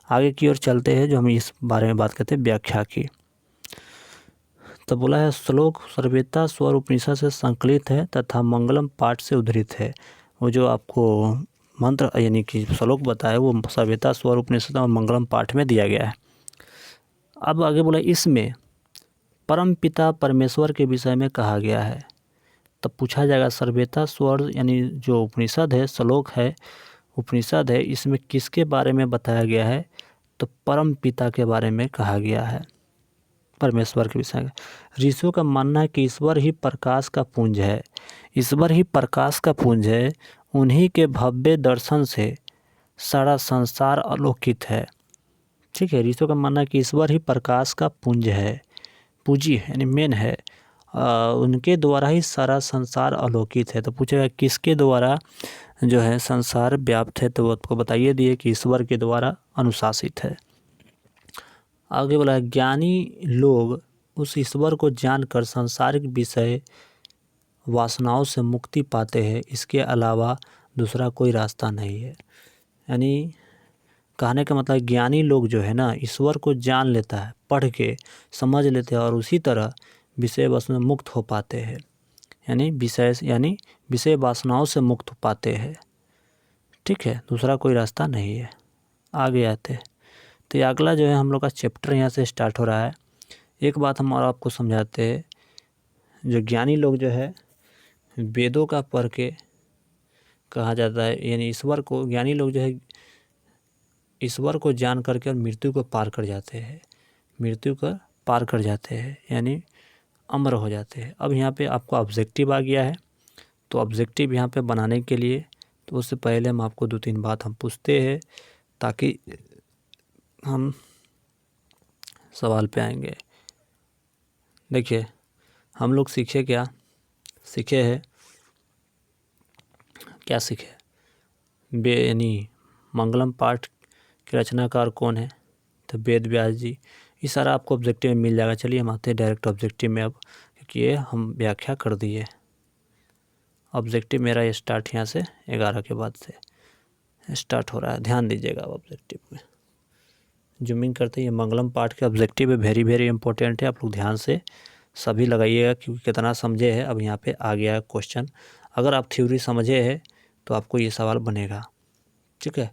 Speaker 1: आगे की ओर चलते हैं, जो हम इस बारे में बात करते हैं व्याख्या की। तो बोला है श्लोक सर्वेता स्वर उपनिषद से संकलित है तथा मंगलम पाठ से उद्धृत है। वो जो आपको मंत्र यानी कि श्लोक बताया, वो सर्वेता स्वर उपनिषद और मंगलम पाठ में दिया गया है। अब आगे बोला इसमें परम पिता परमेश्वर के विषय में कहा गया है। तब पूछा जाएगा सर्वेता स्वर यानी जो उपनिषद है, श्लोक है, उपनिषद है, इसमें किसके बारे में बताया गया है, तो परम पिता के बारे में कहा गया है, परमेश्वर के विषय में। ऋषियों का मानना है कि ईश्वर ही प्रकाश का पुंज है, ईश्वर ही प्रकाश का पुंज है, उन्हीं के भव्य दर्शन से सारा संसार आलोकित है। ठीक है, ऋषियों का मानना है कि ईश्वर ही प्रकाश का पुंज है, पूंजी है यानी मेन है, उनके द्वारा ही सारा संसार अलौकित है। तो पूछेगा किसके द्वारा जो है संसार व्याप्त है, तो आपको बताइए दिए कि ईश्वर के द्वारा अनुशासित है। आगे बोला ज्ञानी लोग उस ईश्वर को जानकर सांसारिक विषय वासनाओं से मुक्ति पाते हैं, इसके अलावा दूसरा कोई रास्ता नहीं है। यानी कहने का मतलब ज्ञानी लोग जो है ना ईश्वर को जान लेता है, पढ़ के समझ लेते हैं और उसी तरह विषय वस्तु में मुक्त हो पाते हैं, यानी विषय वासनाओं से मुक्त हो पाते हैं। ठीक है, दूसरा कोई रास्ता नहीं है। आगे आते हैं तो ये अगला जो है हम लोग का चैप्टर यहाँ से स्टार्ट हो रहा है। एक बात हम और आपको समझाते हैं, जो ज्ञानी लोग जो है वेदों का पढ़ के कहा जाता है, यानी ईश्वर को ज्ञानी लोग जो है ईश्वर को जान करके और मृत्यु को पार कर जाते हैं, मृत्यु को पार कर जाते हैं यानी अमर हो जाते हैं। अब यहाँ पे आपको ऑब्जेक्टिव आ गया है, तो ऑब्जेक्टिव यहाँ पे बनाने के लिए तो उससे पहले हम आपको 2-3 बात हम पूछते हैं ताकि हम सवाल पे आएंगे। देखिए हम लोग सीखे हैं यानी मंगलम पाठ के रचनाकार कौन है, तो वेद व्यास जी। ये सारा आपको ऑब्जेक्टिव में मिल जाएगा। चलिए हम आते हैं डायरेक्ट ऑब्जेक्टिव में अब, क्योंकि ये हम व्याख्या कर दिए। ऑब्जेक्टिव मेरा ये स्टार्ट यहाँ से 11 के बाद से स्टार्ट हो रहा है, ध्यान दीजिएगा। ऑब्जेक्टिव में जूमिंग करते ही मंगलम पाठ के ऑब्जेक्टिव है, वेरी वेरी इंपॉर्टेंट है, आप लोग ध्यान से सभी लगाइएगा क्योंकि कितना समझे है। अब यहाँ पे आ गया है क्वेश्चन, अगर आप थ्योरी समझे है तो आपको ये सवाल बनेगा। ठीक है,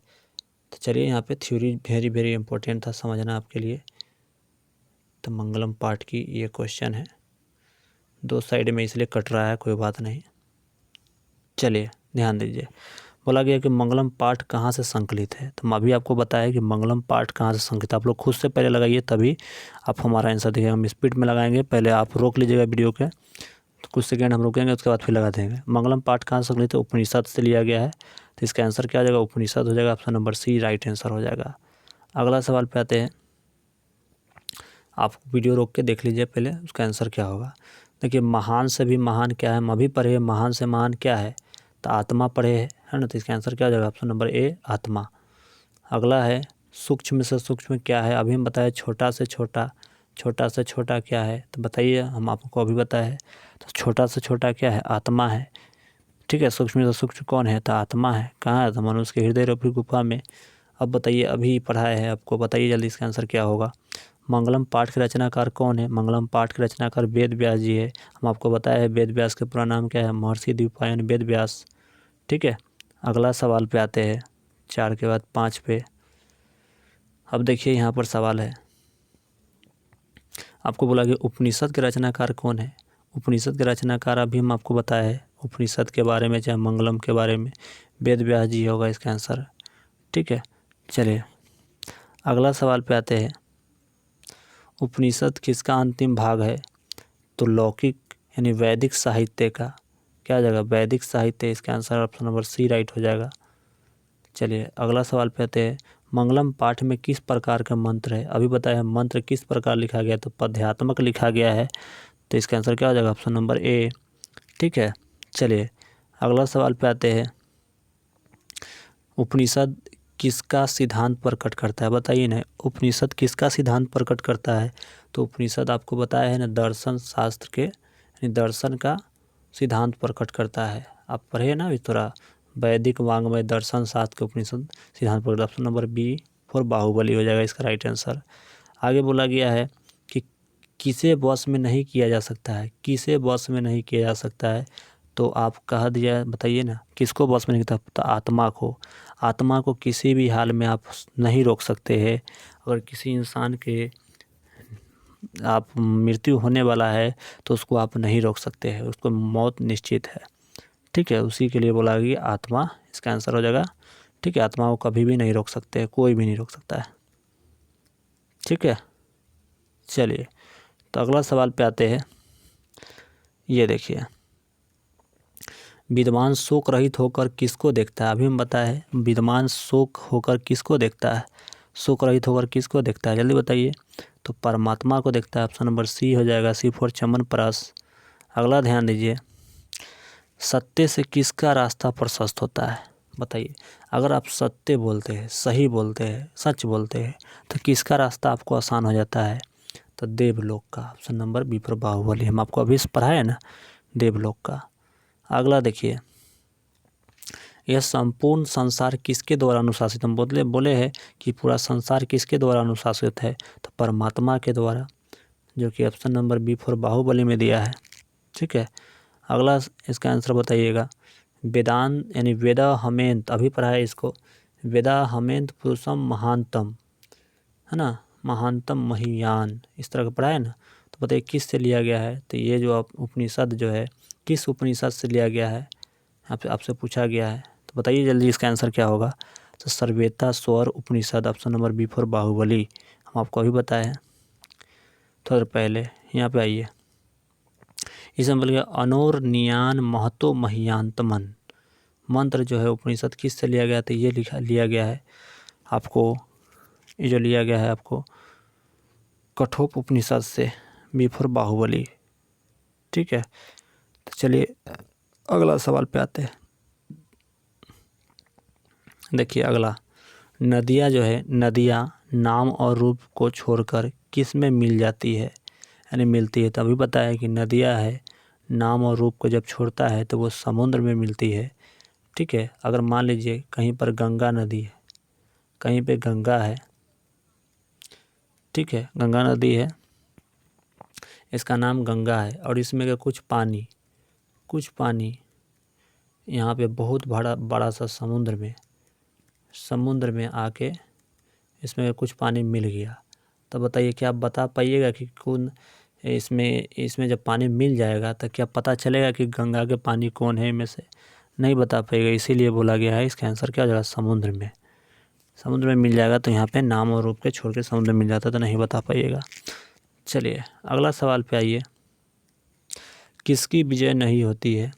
Speaker 1: तो चलिए यहाँ पे थ्योरी वेरी वेरी इंपॉर्टेंट था समझना आपके लिए। तो मंगलम पाठ की ये क्वेश्चन है, 2 साइड में इसलिए कट रहा है, कोई बात नहीं। चलिए ध्यान दीजिए, बोला गया कि मंगलम पाठ कहाँ से संकलित है। तो मैं अभी आपको बताया कि मंगलम पाठ कहाँ से संकलित है। आप लोग खुद से पहले लगाइए तभी आप हमारा आंसर देखिएगा। हम स्पीड में लगाएंगे, पहले आप रोक लीजिएगा वीडियो के, तो कुछ सेकेंड हम रुकेंगे, उसके बाद फिर लगा देंगे। मंगलम पाठ कहाँ से संकलित है, उपनिषद से लिया गया है, तो इसका आंसर क्या हो जाएगा, उपनिषद हो जाएगा। Option number C right answer हो जाएगा। अगला सवाल पे आते हैं, आप वीडियो रोक के देख लीजिए पहले उसका आंसर क्या होगा। देखिए महान से भी महान क्या है, हम अभी पढ़े महान से महान क्या है, तो आत्मा पढ़े है ना, तो इसका आंसर क्या हो जाएगा, ऑप्शन नंबर ए आत्मा। अगला है सूक्ष्म से सूक्ष्म क्या है, अभी हम बताए छोटा से छोटा क्या है, तो बताइए, हम आपको अभी बताया है। तो छोटा से छोटा क्या है, आत्मा है। ठीक है, सूक्ष्म से सूक्ष्म कौन है, तो आत्मा है। कहाँ है, तो मनुष्य के हृदय रूपी गुफा में। अब बताइए, अभी पढ़ाया है आपको, बताइए जल्दी इसका आंसर क्या होगा। मंगलम पाठ के रचनाकार कौन है, मंगलम पाठ के रचनाकार वेद व्यास जी है। हम आपको बताया है वेद व्यास के पूरा नाम क्या है, महर्षि द्विपायन वेद व्यास। ठीक है, अगला सवाल पे आते हैं, 4 के बाद 5 पे। अब देखिए यहाँ पर सवाल है, आपको बोला कि उपनिषद के रचनाकार कौन है। उपनिषद के रचनाकार अभी हम आपको बताया है, उपनिषद के बारे में चाहे मंगलम के बारे में वेद व्यास जी होगा इसका आंसर। ठीक है, चलिए अगला सवाल पे आते हैं, उपनिषद किसका अंतिम भाग है, तो लौकिक यानी वैदिक साहित्य का क्या हो जाएगा, वैदिक साहित्य। इसका answer option number C right हो जाएगा। चलिए अगला सवाल पे आते हैं, मंगलम पाठ में किस प्रकार का मंत्र है। अभी बताया है मंत्र किस प्रकार लिखा गया, तो पद्यात्मक लिखा गया है, तो इसका आंसर क्या हो जाएगा, ऑप्शन नंबर ए। ठीक है, चलिए अगला सवाल पे आते हैं, उपनिषद किसका सिद्धांत प्रकट करता है, बताइए ना, उपनिषद किसका सिद्धांत प्रकट करता है। तो उपनिषद आपको बताया है ना, दर्शन शास्त्र के यानी दर्शन का सिद्धांत प्रकट करता है। आप पढ़े ना अभी थोड़ा, वैदिक वांग्मय दर्शन शास्त्र के उपनिषद सिद्धांत प्रकट, option number B for Baahubali हो जाएगा इसका राइट आंसर। आगे बोला गया है कि किसे वश में नहीं किया जा सकता है, किसे वश में नहीं किया जा सकता है, तो आप कह दिया, बताइए ना, किसको वश में नहीं किया, तो आत्मा को। आत्मा को किसी भी हाल में आप नहीं रोक सकते हैं। अगर किसी इंसान के आप मृत्यु होने वाला है तो उसको आप नहीं रोक सकते हैं, उसको मौत निश्चित है। ठीक है, उसी के लिए बोला कि आत्मा इसका आंसर हो जाएगा। ठीक है, आत्मा को कभी भी नहीं रोक सकते, कोई भी नहीं रोक सकता है। ठीक है, चलिए तो अगला सवाल पे आते हैं, ये देखिए, विद्वान शोक रहित होकर किसको देखता है। अभी हम बताया है विद्वान शोक होकर किसको देखता है, शोक रहित होकर किसको देखता है, जल्दी बताइए। तो परमात्मा को देखता है, ऑप्शन नंबर सी हो जाएगा, सी फॉर चमन प्रास। अगला ध्यान दीजिए, सत्य से किसका रास्ता प्रशस्त होता है? बताइए, अगर आप सत्य बोलते हैं, सही बोलते हैं, सच बोलते हैं, तो किसका रास्ता आपको आसान हो जाता है? तो देवलोक का। Option number B for Baahubali. हम आपको अभी पढ़ाए ना, देवलोक का। अगला देखिए, यह संपूर्ण संसार किसके द्वारा अनुशासित? हम बोले हैं कि पूरा संसार किसके द्वारा अनुशासित है? तो परमात्मा के द्वारा, जो कि option number B for Baahubali में दिया है। ठीक है, अगला इसका आंसर बताइएगा, वेदांत यानी वेदा हमेंत, अभी पढ़ा है इसको, वेदा हमेंत पुरुषम महानतम, है ना, महानतम महियान, इस तरह का पढ़ा है ना। तो बताइए किस से लिया गया है? तो ये जो उपनिषद जो है किस उपनिषद से लिया गया है? आपसे पूछा गया है, तो बताइए जल्दी इसका आंसर क्या होगा? तो सर्वेता स्वर Upanishad, option number B for Baahubali. हम आपको अभी बताए हैं थोड़ा पहले। यहाँ पे आइए, इसमें बोल गया अनोर नियान महतो महियांतमन, मंत्र जो है उपनिषद किस से लिया गया? तो ये लिया गया है आपको, ये जो लिया गया है आपको कठोप उपनिषद से, बी फॉर बाहुबली। ठीक है, तो चलिए अगला सवाल पे आते हैं। देखिए अगला, नदियाँ जो है, नदियाँ नाम और रूप को छोड़कर किस में मिल जाती है, यानी मिलती है? तभी बताया कि नदियाँ है, नाम और रूप को जब छोड़ता है तो वो समुद्र में मिलती है। ठीक है, अगर मान लीजिए कहीं पर गंगा नदी है, कहीं पे गंगा है, ठीक है, गंगा नदी है, इसका नाम गंगा है, और इसमें का कुछ पानी यहाँ पे बहुत बड़ा बड़ा सा समुद्र में आके इसमें कुछ पानी मिल गया, तो बताइए क्या आप बता पाइएगा कि कौन इसमें जब पानी मिल जाएगा तो क्या पता चलेगा कि गंगा के पानी कौन है इनमें से? नहीं बता पाएगा, इसीलिए बोला गया है इसका आंसर क्या हो जाएगा? समुद्र में मिल जाएगा, तो यहाँ पे नाम और रूप के छोड़ के समुद्र में मिल जाता तो नहीं बता पाइएगा। चलिए अगला सवाल पे आइए, किसकी विजय नहीं होती है?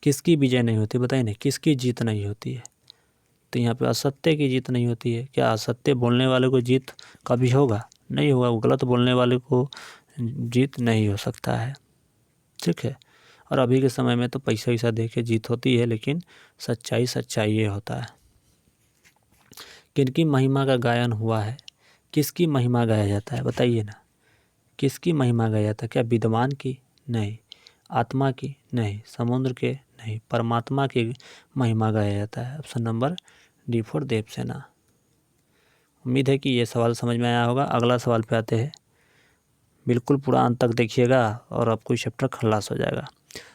Speaker 1: किसकी विजय नहीं होती बताइए ना, किसकी जीत नहीं होती है? तो यहाँ पे असत्य की जीत नहीं होती है। क्या असत्य बोलने वाले को जीत कभी होगा? नहीं होगा, वो गलत बोलने वाले को जीत नहीं हो सकता है। ठीक है, और अभी के समय में तो पैसा वैसा दे के जीत होती है, लेकिन सच्चाई ये होता है। किनकी महिमा का गायन हुआ है? किसकी महिमा गाया जाता है बताइए ना, किसकी महिमा गाया जाता है? क्या विद्वान की? नहीं। आत्मा की? नहीं। समुद्र के? नहीं। परमात्मा की महिमा गाया जाता है। Option number D for Devasena. उम्मीद है कि ये सवाल समझ में आया होगा। अगला सवाल पे आते हैं, बिल्कुल पूरा अंत तक देखिएगा और आपको चैप्टर खलास हो जाएगा।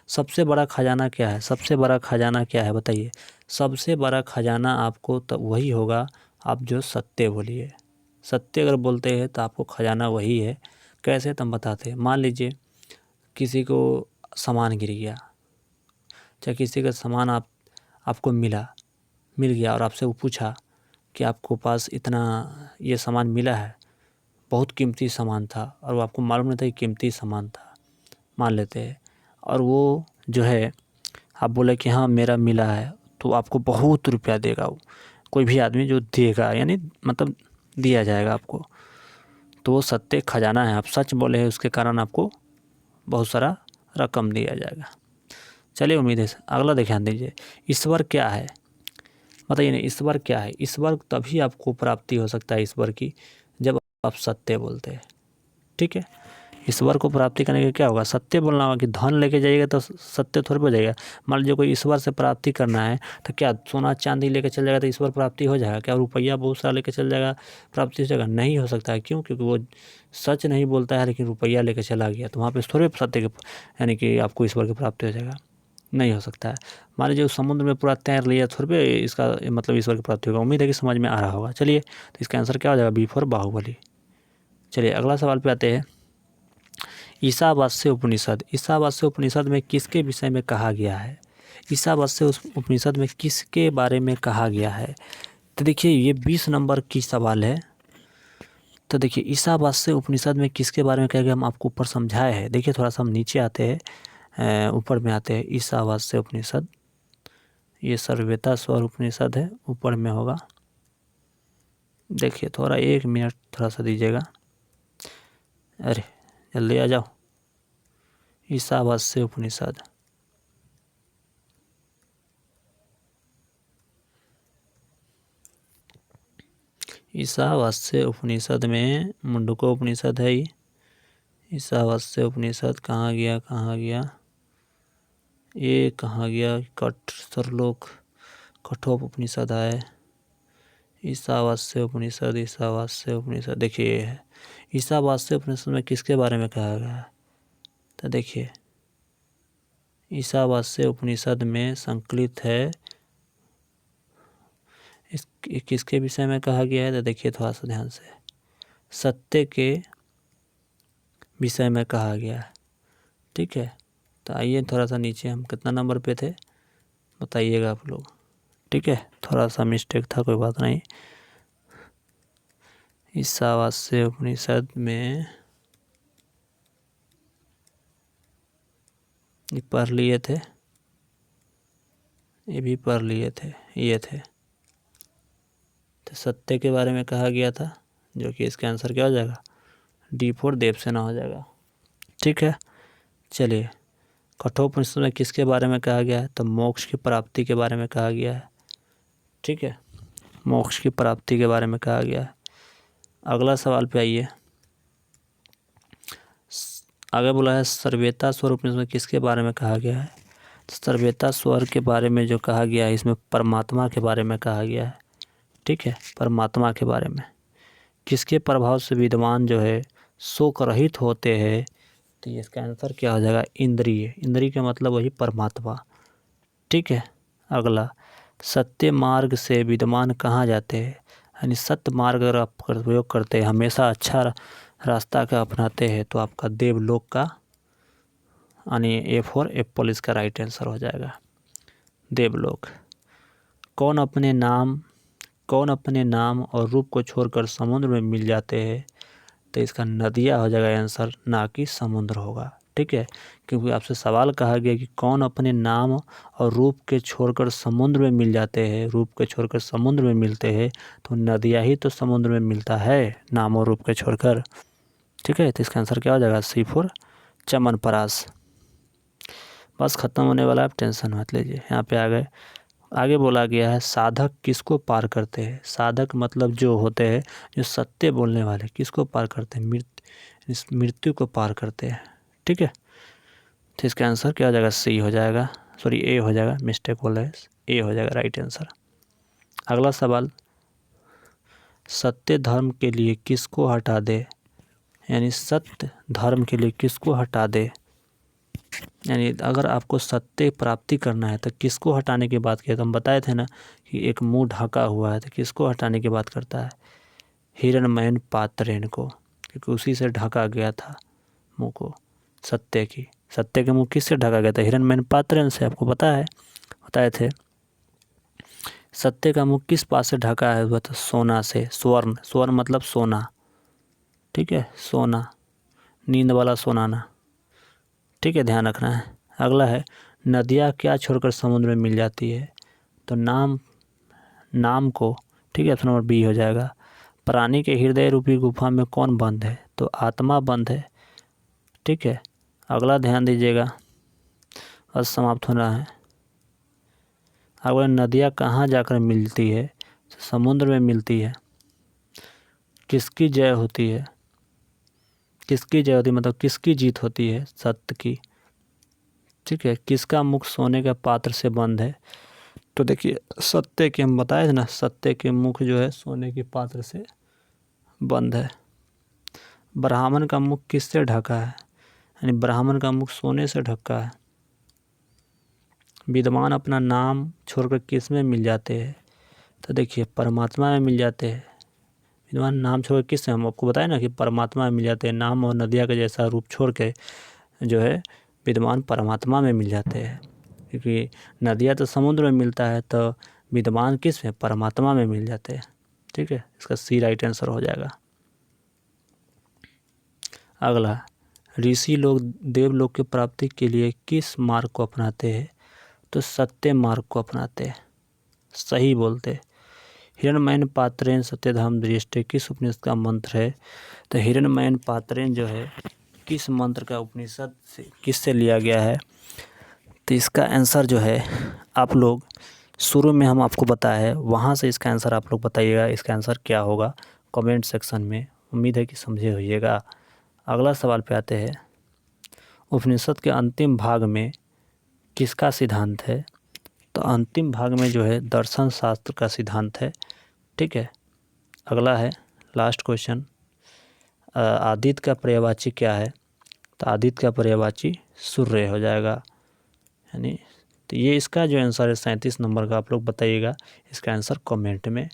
Speaker 1: सबसे बड़ा खजाना क्या है? सबसे बड़ा खजाना क्या है बताइए? सबसे बड़ा खजाना आपको तो वही होगा, आप जो सत्य बोलिए। सत्य अगर बोलते हैं तो आपको खजाना वही है। कैसे तुम बताते हैं? मान लीजिए किसी को सामान गिर गया, चाहे किसी का सामान आपको मिल गया और आपसे वो पूछा कि आपको पास इतना ये सामान मिला है, बहुत कीमती सामान था और वो आपको मालूम नहीं था कि कीमती सामान था, मान लेते हैं, और वो जो है आप बोले कि हाँ मेरा मिला है, तो आपको बहुत रुपया देगा वो, कोई भी आदमी जो देगा, यानी मतलब दिया जाएगा आपको, तो वो सत्य खजाना है। आप सच बोले हैं उसके कारण आपको बहुत सारा रकम दिया जाएगा। चलिए उम्मीद है। अगला ध्यान दीजिए, ईश्वर क्या है बताइए ना, ईश्वर क्या है? ईश्वर तभी आपको प्राप्ति हो सकता है ईश्वर की, जब आप सत्य बोलते हैं। ठीक है, ईश्वर को प्राप्ति करने के क्या होगा? सत्य बोलना होगा। कि धन लेके जाइएगा तो सत्य थोड़ी हो जाएगा। मान लीजिए कोई ईश्वर से प्राप्ति करना है, तो क्या सोना चांदी लेके चल जाएगा तो ईश्वर प्राप्ति हो जाएगा? क्या रुपया बहुत सारा लेके चल जाएगा प्राप्ति हो जाएगा? नहीं हो सकता है। क्यों? क्योंकि वो सच नहीं बोलता है, लेकिन रुपया लेके चला गया, तो वहाँ पे थोड़े सत्य के यानी कि आपको ईश्वर की प्राप्ति हो जाएगा? नहीं हो सकता है। मान लीजिए उस समुद्र में पूरा तैर लिया, थोड़े पे इसका मतलब ईश्वर की प्राप्ति होगा। उम्मीद है कि समझ में आ रहा होगा। चलिए, तो इसका आंसर क्या हो जाएगा? B for Baahubali. चलिए अगला सवाल पे आते हैं, ईशावास्य उपनिषद। ईशावास्य उपनिषद में किसके विषय में कहा गया है? ईशावास्य उपनिषद में किसके बारे में कहा गया है? तो देखिए ये 20 नंबर की सवाल है। तो देखिए ईशावास्य उपनिषद में किसके बारे में कहा गया, हम आपको ऊपर समझाए हैं। देखिए थोड़ा सा हम नीचे आते हैं, ऊपर में आते हैं। ईशावास्य उपनिषद, ये सर्ववेता स्वर उपनिषद है, ऊपर में होगा। देखिए थोड़ा 1 मिनट थोड़ा सा दीजिएगा, अरे जल्दी आ जाओ। ईशावास्य उपनिषद। ईशावास्य उपनिषद में मुंडको उपनिषद है। ईशावास्य उपनिषद कहाँ गया, ये कहाँ गया, सरलोक कठोप उपनिषद है। ईशावास्य उपनिषद, ईशावास्य उपनिषद देखिए ये है। ईशावास्य उपनिषद में किसके बारे में कहा गया है, तो देखिए ईशावास्य उपनिषद में संकलित है, इस किसके विषय में कहा गया है, तो देखिए थोड़ा सा ध्यान से, सत्य के विषय में कहा गया है। ठीक है, तो आइए थोड़ा सा नीचे, हम कितना नंबर पे थे बताइएगा आप लोग। ठीक है, थोड़ा सा मिस्टेक था, कोई बात नहीं। ईशावास्य उपनिषद में ये पढ़ लिए थे, ये भी पढ़ लिए थे, ये थे। तो सत्य के बारे में कहा गया था, जो कि इसका आंसर क्या हो जाएगा, D4 देवसेना हो जाएगा। ठीक है, चलिए कठोपनिषद में किसके बारे में कहा गया है, तो मोक्ष की प्राप्ति के बारे में कहा गया है। ठीक है, मोक्ष की प्राप्ति के बारे में कहा गया है। अगला सवाल पे आइए, आगे बोला है सर्वेता स्वर उपनिषद में किसके बारे में कहा गया है, तो सर्वेता स्वर के बारे में जो कहा गया है, इसमें परमात्मा के बारे में कहा गया है। ठीक है, परमात्मा के बारे में, किसके प्रभाव से विद्वान जो है शोक रहित होते हैं, तो इसका आंसर क्या हो जाएगा, इंद्रिय। इंद्रिय का मतलब वही परमात्मा। ठीक है, अगला सत्य मार्ग से विद्वान कहाँ जाते हैं, यानी सत्य मार्ग अगर आप प्रयोग करते हैं, हमेशा अच्छा रास्ता का अपनाते हैं, तो आपका देवलोक का, यानी A4 एप्पल इसका राइट आंसर हो जाएगा, देवलोक। कौन अपने नाम और रूप को छोड़कर समुद्र में मिल जाते हैं, तो इसका नदिया हो जाएगा आंसर, ना कि समुद्र होगा। ठीक है, क्योंकि आपसे सवाल कहा गया कि कौन अपने नाम और रूप के छोड़कर समुद्र में मिल जाते हैं, रूप के छोड़कर समुद्र में मिलते हैं, तो नदिया ही तो समुद्र में मिलता है, नाम और रूप के छोड़कर। ठीक है, तो इसका आंसर क्या हो जाएगा, C4 चमनपरास। बस खत्म होने वाला है, आप टेंशन मत लीजिए। यहाँ पे आगे बोला गया है साधक किसको पार करते हैं। साधक मतलब जो होते हैं, जो सत्य बोलने वाले, किसको पार करते हैं, मृत्यु को पार करते हैं। ठीक है, तो इसका आंसर क्या हो जाएगा, C हो जाएगा, सॉरी A हो जाएगा, मिस्टेक बोल रहे हैं, A हो जाएगा राइट आंसर। अगला सवाल, सत्य धर्म के लिए किसको हटा दे, यानी सत्य धर्म के लिए किसको हटा दे, यानी अगर आपको सत्य प्राप्ति करना है तो किसको हटाने की बात किया, तो हम बताए थे ना कि एक मुंह ढका हुआ है, तो किसको हटाने की बात करता है, हिरण्मयन पात्रेण को, क्योंकि उसी से ढका गया था मुंह को, सत्य के मुंह किससे ढका गया था, हिरण्मयन पात्रेण से। आपको पता है, बताए थे। सत्य का मुंह किस पास से ढका है, वह तो सोना से, स्वर्ण मतलब सोना। ठीक है, सोना, नींद वाला सोनाना। ठीक है, ध्यान रखना है। अगला है नदियाँ क्या छोड़कर समुद्र में मिल जाती है, तो नाम को। ठीक है, ऑप्शन नंबर B हो जाएगा। प्राणी के हृदय रूपी गुफा में कौन बंद है, तो आत्मा बंद है। ठीक है, अगला ध्यान दीजिएगा, बस समाप्त होना है। अगला नदियाँ कहाँ जाकर मिलती है, तो समुद्र में मिलती है। किसकी जय होती है, मतलब किसकी जीत होती है, सत्य की। ठीक है, किसका मुख सोने के पात्र से बंद है, तो देखिए सत्य के, हम बताए थे ना, सत्य के मुख जो है सोने के पात्र से बंद है। ब्राह्मण का मुख किससे ढका है, यानी ब्राह्मण का मुख सोने से ढका है। विद्वान अपना नाम छोड़कर किस में मिल जाते हैं, तो देखिए परमात्मा में मिल जाते हैं। विद्वान नाम छोड़ किस, हम आपको बताए ना कि परमात्मा में मिल जाते हैं। नाम और नदिया का जैसा रूप छोड़ के जो है विद्वान परमात्मा में मिल जाते हैं, क्योंकि नदिया तो समुद्र में मिलता है, तो विद्वान किस में, परमात्मा में मिल जाते हैं। ठीक है, इसका C राइट आंसर हो जाएगा। अगला, ऋषि लोग देवलोक की प्राप्ति के लिए किस मार्ग को अपनाते हैं, तो सत्य मार्ग को अपनाते हैं, सही बोलते। हिरण्मयन पात्रेण सत्यधाम दृष्टि किस उपनिषद का मंत्र है, तो हिरण्मयन पात्रेण जो है किस मंत्र का उपनिषद से किससे लिया गया है? तो इसका आंसर जो है आप लोग शुरू में हम आपको बताया है, वहाँ से इसका आंसर आप लोग बताइएगा इसका आंसर क्या होगा कमेंट सेक्शन में। उम्मीद है कि समझे होइएगा। अगला सवाल पे आते हैं, उपनिषद के अंतिम भाग में किसका सिद्धांत है? तो अंतिम भाग में जो है दर्शन शास्त्र का सिद्धांत है। ठीक है। अगला है लास्ट क्वेश्चन, आदित्य का पर्यायवाची क्या है? तो आदित्य का पर्यायवाची सूर्य हो जाएगा। यानी तो ये इसका जो आंसर है 37 नंबर का, आप लोग बताइएगा इसका आंसर कमेंट में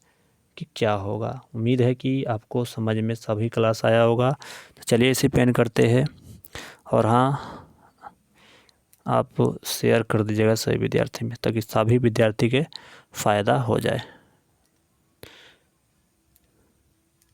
Speaker 1: कि क्या होगा। उम्मीद है कि आपको समझ में सभी क्लास आया होगा। तो चलिए इसे पेन करते हैं, और हाँ आप शेयर कर दीजिएगा सभी विद्यार्थी में, ताकि सभी विद्यार्थी के फ़ायदा हो जाए।